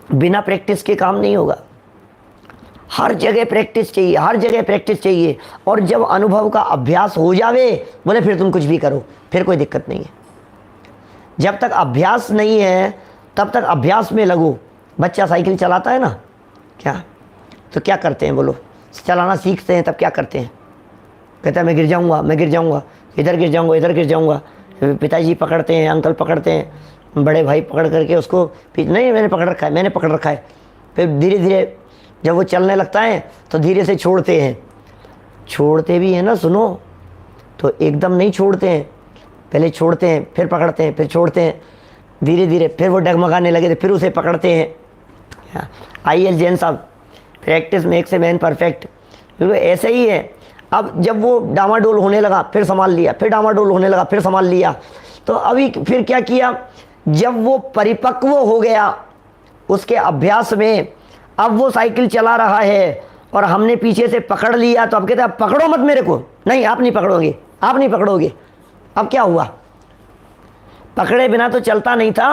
बिना प्रैक्टिस के काम नहीं होगा। हर जगह प्रैक्टिस चाहिए, हर जगह प्रैक्टिस चाहिए। और जब अनुभव का अभ्यास हो जावे, बोले फिर तुम कुछ भी करो, फिर कोई दिक्कत नहीं है। जब तक अभ्यास नहीं है तब तक अभ्यास में लगो। बच्चा साइकिल चलाता है ना, क्या तो क्या करते हैं बोलो, चलाना सीखते हैं तब क्या करते हैं, कहता है मैं गिर जाऊंगा, मैं गिर जाऊंगा, इधर गिर जाऊंगा, इधर गिर जाऊंगा। पिताजी पकड़ते हैं, अंकल पकड़ते हैं, बड़े भाई पकड़ करके उसको, नहीं मैंने पकड़ रखा है, मैंने पकड़ रखा है। फिर धीरे धीरे जब वो चलने लगता है तो धीरे से छोड़ते हैं। छोड़ते भी हैं ना, सुनो, तो एकदम नहीं छोड़ते हैं, पहले छोड़ते हैं, फिर पकड़ते हैं, फिर छोड़ते हैं, धीरे धीरे फिर वो डगमगाने लगे तो फिर उसे पकड़ते हैं। IL जैन साहब, practice makes a man perfect, बिल्कुल ऐसे ही है। अब जब वो डामाडोल होने लगा फिर संभाल लिया, फिर डामाडोल होने लगा फिर संभाल लिया, तो अभी फिर क्या किया, जब वो परिपक्व हो गया उसके अभ्यास में, अब वो साइकिल चला रहा है और हमने पीछे से पकड़ लिया, तो अब कहते हैं पकड़ो मत मेरे को, नहीं आप नहीं पकड़ोगे, आप नहीं पकड़ोगे। अब क्या हुआ, पकड़े बिना तो चलता नहीं था,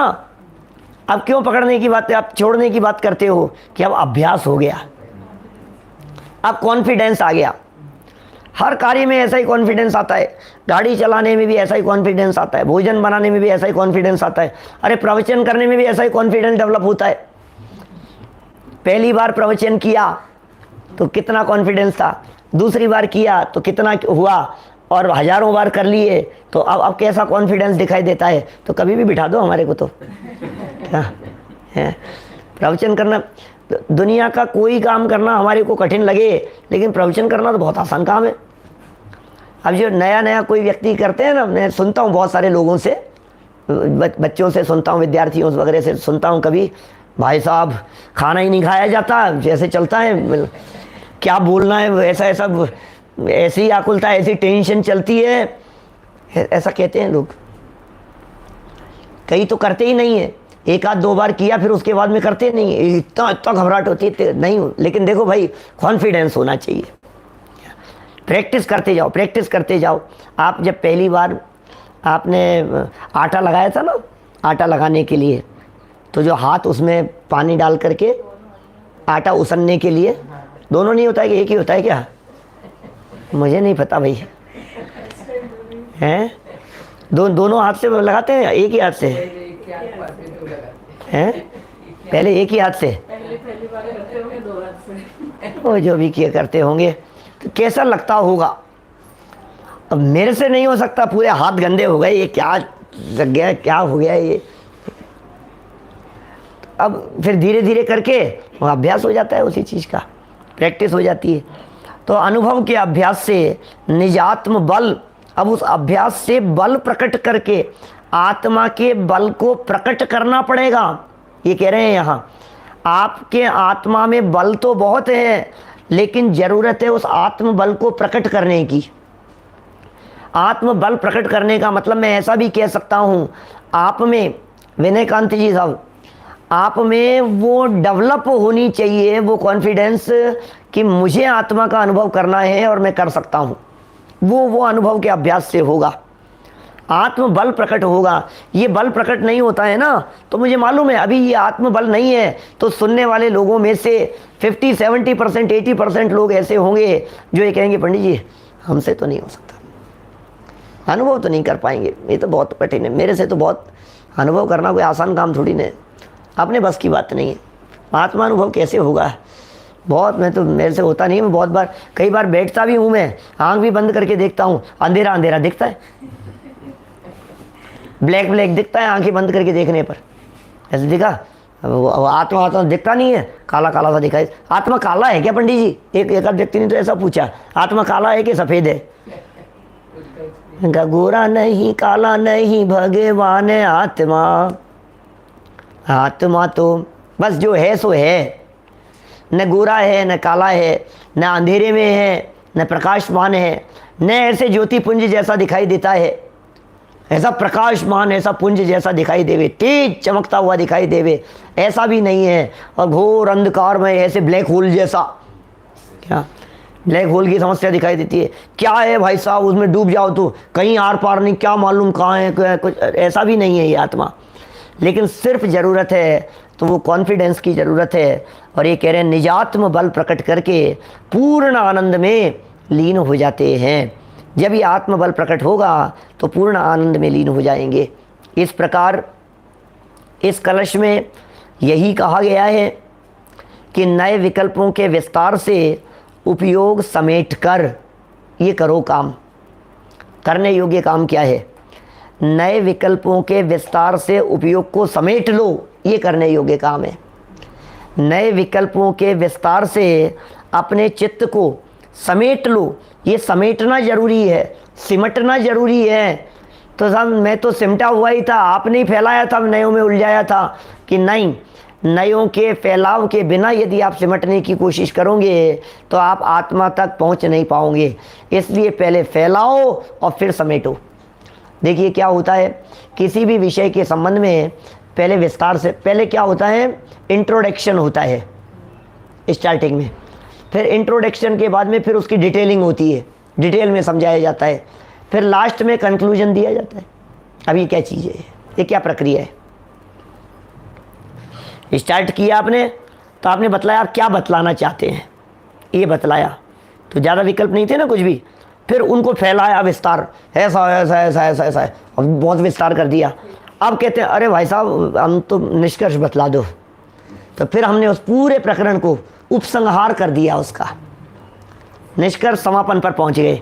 अब क्यों पकड़ने की बात है, आप छोड़ने की बात करते हो, कि अब अभ्यास हो गया, अब कॉन्फिडेंस आ गया। हर कार्य में ऐसा ही कॉन्फिडेंस आता है, गाड़ी चलाने में भी ऐसा ही कॉन्फिडेंस आता है, भोजन बनाने में भी ऐसा ही कॉन्फिडेंस आता है, अरे प्रवचन करने में भी ऐसा ही कॉन्फिडेंस डेवलप होता है। पहली बार प्रवचन किया तो कितना कॉन्फिडेंस था, दूसरी बार किया तो कितना हुआ, और हजारों बार कर लिए तो अब कैसा कॉन्फिडेंस दिखाई देता है। तो कभी भी बिठा दो हमारे को, तो क्या है, प्रवचन करना, दुनिया का कोई काम करना हमारे को कठिन लगे, लेकिन प्रवचन करना तो बहुत आसान काम है। अब जो नया नया कोई व्यक्ति करते हैं ना, मैं सुनता हूँ बहुत सारे लोगों से, बच्चों से सुनता हूँ, विद्यार्थियों वगैरह से सुनता हूँ, कभी भाई साहब खाना ही नहीं खाया जाता, जैसे चलता है, क्या बोलना है, ऐसा ऐसा ऐसी आकुलता, ऐसी टेंशन चलती है, ऐसा कहते हैं लोग। कई तो करते ही नहीं है, एक आध दो बार किया फिर उसके बाद में करते नहीं, इतना इतना घबराहट होती है नहीं। लेकिन देखो भाई, कॉन्फिडेंस होना चाहिए, प्रैक्टिस करते जाओ, प्रैक्टिस करते जाओ। आप जब पहली बार आपने आटा लगाया था ना, आटा लगाने के लिए, तो जो हाथ उसमें पानी डाल करके आटा उसनने के लिए, दोनों नहीं होता है कि एक ही होता है क्या, मुझे नहीं पता भाई, हैं दोनों हाथ से लगाते हैं, एक ही हाथ से हैं, पहले एक ही हाथ से, वो जो भी किया करते होंगे, तो कैसा लगता होगा। अब मेरे से नहीं हो सकता, पूरे हाथ गंदे हो गए, ये क्या लग गया, क्या हो गया ये। अब फिर धीरे धीरे करके वो अभ्यास हो जाता है, उसी चीज़ का प्रैक्टिस हो जाती है। तो अनुभव के अभ्यास से निजात्म बल, अब उस अभ्यास से बल प्रकट करके आत्मा के बल को प्रकट करना पड़ेगा। ये कह रहे हैं यहाँ, आपके आत्मा में बल तो बहुत है, लेकिन ज़रूरत है उस आत्म बल को प्रकट करने की। आत्म बल प्रकट करने का मतलब मैं ऐसा भी कह सकता हूँ, आप में, विनयकांत जी साहब, आप में वो डेवलप होनी चाहिए, वो कॉन्फिडेंस कि मुझे आत्मा का अनुभव करना है और मैं कर सकता हूँ। वो अनुभव के अभ्यास से होगा, आत्म बल प्रकट होगा। ये बल प्रकट नहीं होता है ना, तो मुझे मालूम है अभी ये आत्म बल नहीं है, तो सुनने वाले लोगों में से 50-70%, 80% लोग ऐसे होंगे जो ये कहेंगे पंडित जी हमसे तो नहीं हो सकता, अनुभव तो नहीं कर पाएंगे, ये तो बहुत कठिन है, मेरे से तो बहुत, अनुभव करना कोई आसान काम थोड़ी नहीं, अपने बस की बात नहीं है। आत्मा अनुभव कैसे होगा, बहुत, मैं तो, मेरे से होता नहीं है। मैं बहुत बार, कई बार बैठता भी हूँ, मैं आंख भी बंद करके देखता हूँ, अंधेरा अंधेरा दिखता है, ब्लैक ब्लैक दिखता है आंखें बंद करके देखने पर, ऐसे दिखा। आत्मा आत्मा दिखता नहीं है, काला काला सा दिखाई। आत्मा काला है क्या पंडित जी, एक व्यक्ति ने तो ऐसा पूछा, आत्मा काला है कि सफ़ेद है। गोरा नहीं काला नहीं भगवान आत्मा, आत्मा तो बस जो है सो है, न गोरा है न काला है, न अंधेरे में है न प्रकाशमान है, न ऐसे ज्योति पुंज जैसा दिखाई देता है, ऐसा प्रकाशमान, ऐसा पुंज जैसा दिखाई देवे, तेज चमकता हुआ दिखाई देवे, ऐसा भी नहीं है। और घोर अंधकार में ऐसे ब्लैक होल जैसा, क्या ब्लैक होल की समस्या दिखाई देती है, क्या है भाई साहब उसमें डूब जाओ तो कहीं आर पार नहीं, क्या मालूम कहाँ है, कुछ ऐसा भी नहीं है ये आत्मा। लेकिन सिर्फ ज़रूरत है तो वो कॉन्फिडेंस की ज़रूरत है। और ये कह रहे हैं निजात्म बल प्रकट करके पूर्ण आनंद में लीन हो जाते हैं। जब ये आत्मबल प्रकट होगा तो पूर्ण आनंद में लीन हो जाएंगे। इस प्रकार इस कलश में यही कहा गया है कि नए विकल्पों के विस्तार से उपयोग समेट कर ये करो काम। करने योग्य काम क्या है? नए विकल्पों के विस्तार से उपयोग को समेट लो, ये करने योग्य काम है। नए विकल्पों के विस्तार से अपने चित्त को समेट लो, ये समेटना जरूरी है, सिमटना जरूरी है। तो साहब मैं तो सिमटा हुआ ही था, आपने ही फैलाया था, नयों में उलझाया था कि नहीं। नयों के फैलाव के बिना यदि आप सिमटने की कोशिश करोगे तो आप आत्मा तक पहुंच नहीं पाओगे। इसलिए पहले फैलाओ और फिर समेटो। देखिए क्या होता है किसी भी विषय के संबंध में, पहले विस्तार से, पहले क्या होता है, इंट्रोडक्शन होता है स्टार्टिंग में, फिर इंट्रोडक्शन के बाद में फिर उसकी डिटेलिंग होती है, डिटेल में समझाया जाता है, फिर लास्ट में कंक्लूजन दिया जाता है। अब ये क्या चीज़ है, ये क्या प्रक्रिया है? स्टार्ट किया आपने तो आपने बतलाया आप क्या बतलाना चाहते हैं, ये बतलाया, तो ज़्यादा विकल्प नहीं थे ना कुछ भी। फिर उनको फैलाया विस्तार, ऐसा ऐसा ऐसा ऐसा ऐसा, और बहुत विस्तार कर दिया। अब कहते हैं अरे भाई साहब हम तो निष्कर्ष बतला दो। तो फिर हमने उस पूरे प्रकरण को उपसंहार कर दिया, उसका निष्कर्ष समापन पर पहुंच गए।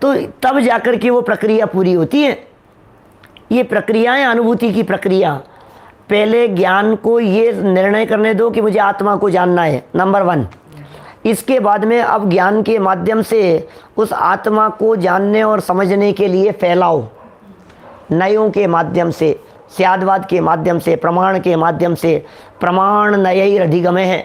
तो तब जाकर के वो प्रक्रिया पूरी होती है। ये प्रक्रियाएं अनुभूति की प्रक्रिया। पहले ज्ञान को ये निर्णय करने दो कि मुझे आत्मा को जानना है, नंबर 1। इसके बाद में अब ज्ञान के माध्यम से उस आत्मा को जानने और समझने के लिए फैलाओ, नयों के माध्यम से, स्यादवाद के माध्यम से, प्रमाण के माध्यम से। प्रमाण नयैरधिगमः है,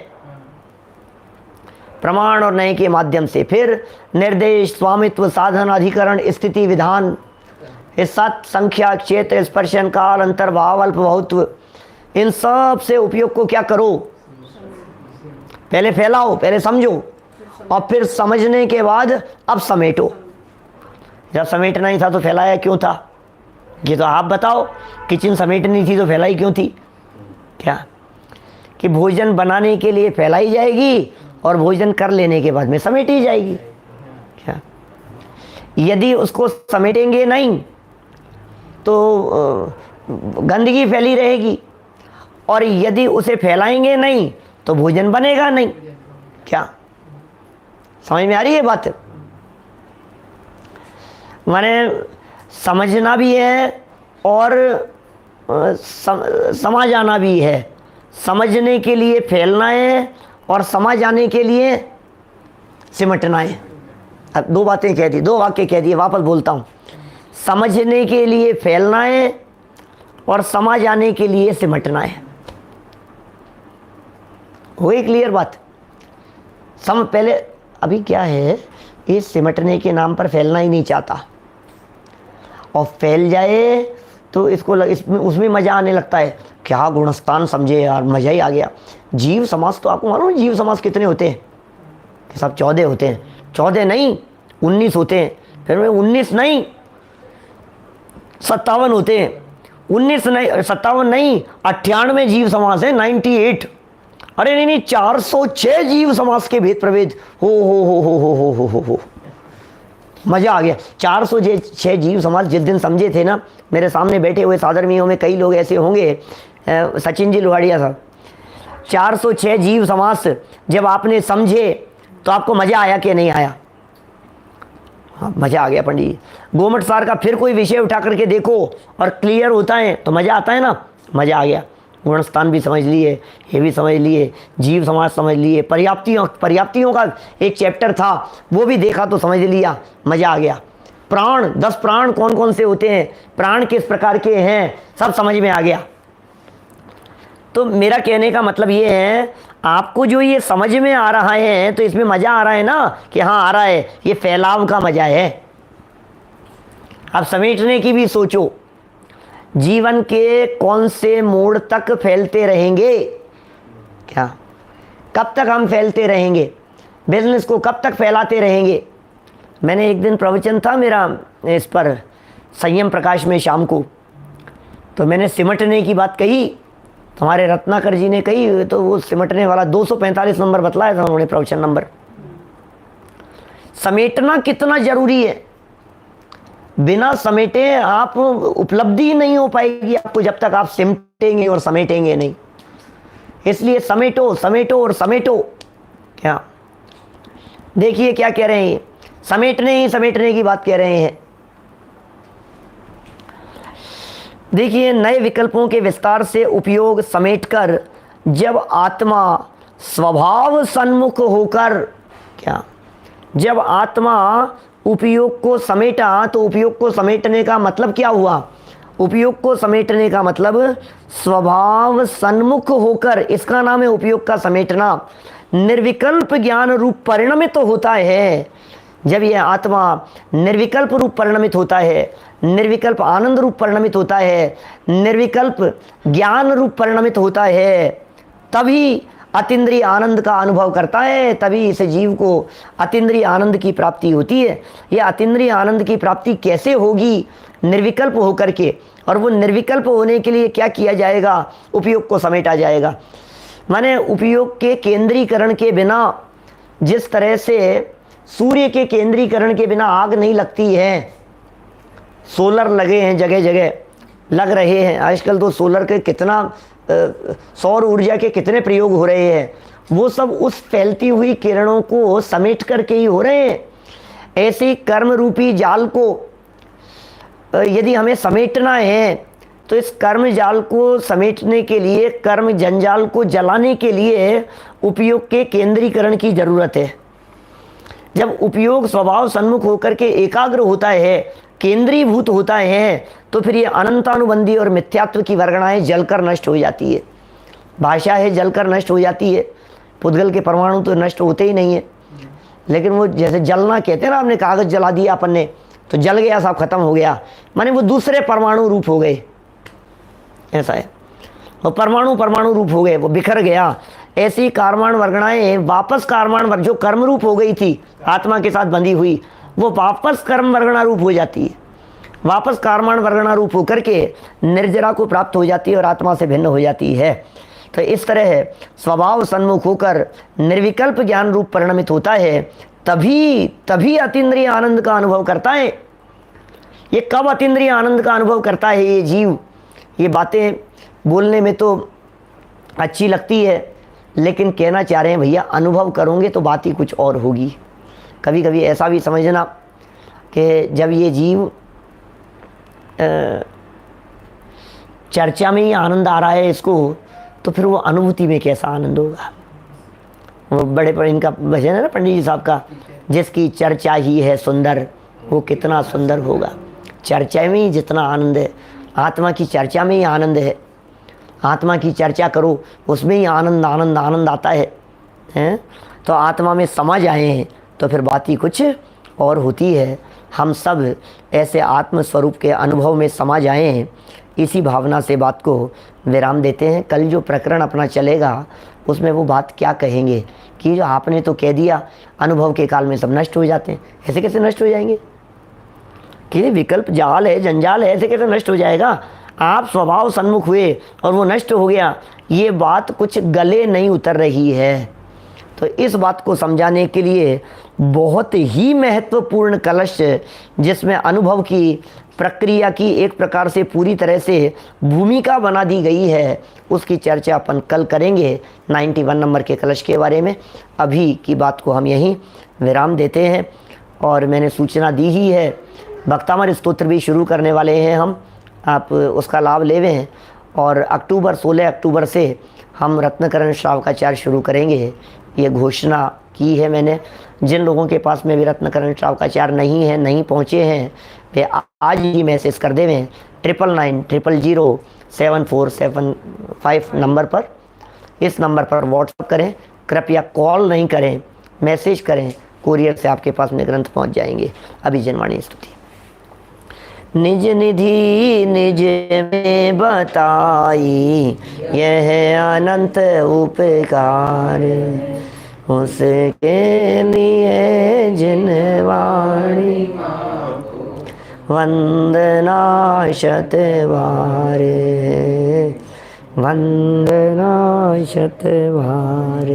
प्रमाण और नए के माध्यम से। फिर निर्देश, स्वामित्व, साधन, अधिकरण, स्थिति, विधान, इस 7 संख्या, क्षेत्र, स्पर्शन, काल, अंतर्भाव, अल्प बहुत्व, इन सब से उपयोग को क्या करो, पहले फैलाओ, पहले समझो, और फिर समझने के बाद अब समेटो। जब समेटना ही था तो फैलाया क्यों था? ये तो आप बताओ। किचन समेटनी थी तो फैलाई क्यों थी? क्या कि भोजन बनाने के लिए फैलाई जाएगी और भोजन कर लेने के बाद में समेटी जाएगी। क्या यदि उसको समेटेंगे नहीं तो गंदगी फैली रहेगी, और यदि उसे फैलाएंगे नहीं तो भोजन बनेगा नहीं। क्या समझ में आ रही है बात? माने समझना भी है और समा जाना भी है। समझने के लिए फैलना है और समा जाने के लिए सिमटना है। अब 2 बातें कह दी, 2 वाक्य कह दिए, वापस बोलता हूँ। समझने के लिए फैलना है और समा जाने के लिए सिमटना है। हो गई क्लियर बात? पहले अभी क्या है, इस सिमटने के नाम पर फैलना ही नहीं चाहता, और फैल जाए तो इसको इसमें उसमें मज़ा आने लगता है। क्या गुणस्थान समझे यार, मज़ा ही आ गया। जीव समाज तो आपको मालूम, जीव समाज कितने होते हैं? कि सब 14 होते हैं। 14 नहीं 19 होते हैं। फिर 19 नहीं 57 होते हैं। 19 नहीं 57 नहीं 98 जीव समाज है, 98। अरे नहीं नहीं 406 जीव समाज के भेद प्रभेद। हो मज़ा आ गया। 406 जीव समाज जिस दिन समझे थे ना, मेरे सामने बैठे हुए साधर्मियों में कई लोग ऐसे होंगे, सचिन जी लोहाड़िया साहब, 406 जीव समाज जब आपने समझे तो आपको मज़ा आया कि नहीं आया? हाँ मज़ा आ गया पंडित जी। गोमट सार का फिर कोई विषय उठा करके देखो और क्लियर होता है तो मज़ा आता है ना, मज़ा आ गया। गुणस्थान भी समझ लिए, ये भी समझ लिए, जीव समाज समझ लिए, पर्याप्तियों का एक चैप्टर था वो भी देखा तो समझ लिया, मज़ा आ गया। प्राण 10 प्राण कौन कौन से होते हैं, प्राण किस प्रकार के हैं, सब समझ में आ गया। तो मेरा कहने का मतलब ये है, आपको जो ये समझ में आ रहा है तो इसमें मज़ा आ रहा है ना, कि हाँ आ रहा है, ये फैलाव का मज़ा है। अब समेटने की भी सोचो, जीवन के कौन से मोड़ तक फैलते रहेंगे? क्या कब तक हम फैलते रहेंगे? बिजनेस को कब तक फैलाते रहेंगे? मैंने एक दिन प्रवचन था मेरा इस पर संयम प्रकाश में शाम को, तो मैंने सिमटने की बात कही, हमारे रत्नाकर जी ने कही, तो वो सिमटने वाला 245 नंबर बतलाया था उन्होंने, प्रवचन नंबर। समेटना कितना जरूरी है। बिना समेटे आप उपलब्धि नहीं हो पाएगी आपको, जब तक आप सिमटेंगे और समेटेंगे नहीं। इसलिए समेटो समेटो और समेटो। क्या देखिए क्या कह रहे हैं, समेटने ही समेटने की बात कह रहे हैं। देखिए, नए विकल्पों के विस्तार से उपयोग समेटकर जब आत्मा स्वभाव सन्मुख होकर, क्या जब आत्मा उपयोग को समेटा, तो उपयोग को समेटने का मतलब क्या हुआ? उपयोग को समेटने का मतलब स्वभाव सन्मुख होकर, इसका नाम है उपयोग का समेटना। निर्विकल्प ज्ञान रूप परिणमित तो होता है। जब यह आत्मा निर्विकल्प रूप परिणमित होता है, निर्विकल्प आनंद रूप परिणमित होता है, निर्विकल्प ज्ञान रूप परिणमित होता है, तभी अतीन्द्रिय आनंद का अनुभव करता है, तभी इस जीव को अतीन्द्रिय आनंद की प्राप्ति होती है। यह अतीन्द्रिय आनंद की प्राप्ति कैसे होगी? निर्विकल्प होकर के। और वो निर्विकल्प होने के लिए क्या किया जाएगा? उपयोग को समेटा जाएगा। माने उपयोग के केंद्रीकरण के बिना, जिस तरह से सूर्य के केंद्रीकरण के बिना आग नहीं लगती है, सोलर लगे हैं जगह जगह, लग रहे हैं आजकल तो, सोलर के कितना सौर ऊर्जा के कितने प्रयोग हो रहे हैं, वो सब उस फैलती हुई किरणों को समेट करके ही हो रहे हैं। ऐसे कर्म रूपी जाल को यदि हमें समेटना है, तो इस कर्म जाल को समेटने के लिए, कर्म जंजाल को जलाने के लिए उपयोग के केंद्रीकरण की जरूरत है। जब उपयोग स्वभाव सन्मुख होकर के एकाग्र होता है, केंद्रीभूत होता है, तो फिर ये अनंतानुबंधी और मिथ्यात्व की वर्गणाएं जलकर नष्ट हो जाती है। भाषा है जलकर नष्ट हो जाती है। पुद्गल के परमाणु तो नष्ट होते ही नहीं है, लेकिन वो जैसे जलना कहते हैं ना, आपने कागज जला दिया अपन ने तो जल गया, सब खत्म हो गया, माने वो दूसरे परमाणु रूप हो गए, ऐसा है। वो परमाणु परमाणु रूप हो गए, वो बिखर गया। ऐसी कार्माण वर्गणाएं वापस कार्माण, जो कर्म रूप हो गई थी आत्मा के साथ बंधी हुई, वो वापस कर्म वर्गणा रूप हो जाती है, वापस कार्माण वर्गणा रूप होकर के निर्जरा को प्राप्त हो जाती है और आत्मा से भिन्न हो जाती है। तो इस तरह स्वभाव सन्मुख होकर निर्विकल्प ज्ञान रूप परिणमित होता है, तभी अतीन्द्रिय आनंद का अनुभव करता है। ये कब अतीन्द्रिय आनंद का अनुभव करता है ये जीव? ये बातें बोलने में तो अच्छी लगती है, लेकिन कहना चाह रहे हैं भैया, अनुभव करोगे तो बात ही कुछ और होगी। कभी कभी ऐसा भी समझना कि जब ये जीव चर्चा में ही आनंद आ रहा है इसको, तो फिर वो अनुभूति में कैसा आनंद होगा? वो बड़े पर इनका भजन है ना पंडित जी साहब का, जिसकी चर्चा ही है सुंदर, वो कितना सुंदर होगा। चर्चा में ही जितना आनंद है, आत्मा की चर्चा में ही आनंद है। आत्मा की चर्चा करो, उसमें ही आनंद आनंद आनंद आता है, हैं? तो आत्मा में समझ आए हैं तो फिर बात ही कुछ और होती है। हम सब ऐसे आत्म स्वरूप के अनुभव में समझ आए हैं। इसी भावना से बात को विराम देते हैं। कल जो प्रकरण अपना चलेगा उसमें वो बात क्या कहेंगे कि जो आपने तो कह दिया अनुभव के काल में सब नष्ट हो जाते हैं। ऐसे कैसे नष्ट हो जाएंगे? कि विकल्प जाल है, जंजाल है, ऐसे कैसे नष्ट हो जाएगा? आप स्वभाव सन्मुख हुए और वो नष्ट हो गया, ये बात कुछ गले नहीं उतर रही है। तो इस बात को समझाने के लिए बहुत ही महत्वपूर्ण कलश, जिसमें अनुभव की प्रक्रिया की एक प्रकार से पूरी तरह से भूमिका बना दी गई है, उसकी चर्चा अपन कल करेंगे 91 नंबर के कलश के बारे में। अभी की बात को हम यहीं विराम देते हैं। और मैंने सूचना दी ही है, भक्तामर स्तोत्र भी शुरू करने वाले हैं हम, आप उसका लाभ लेवे हैं। और 16 अक्टूबर से हम रत्नकरण श्रावकाचार्य शुरू करेंगे, ये घोषणा की है मैंने। जिन लोगों के पास में भी रत्नकरण श्रावकाचार्य नहीं है, नहीं पहुँचे हैं, वे आज ही मैसेज कर देवें 9990074755 नंबर पर। इस नंबर पर व्हाट्सएप करें, कृपया कॉल नहीं करें, मैसेज करें, कोरियर से आपके पास में ग्रंथ पहुंच जाएंगे। अभी जनवाणी स्तुति। निज निधि निज में बताई यह अनंत उपकार, उसके लिए जिनवाणी वंदना शतबार, वंदना शतबार।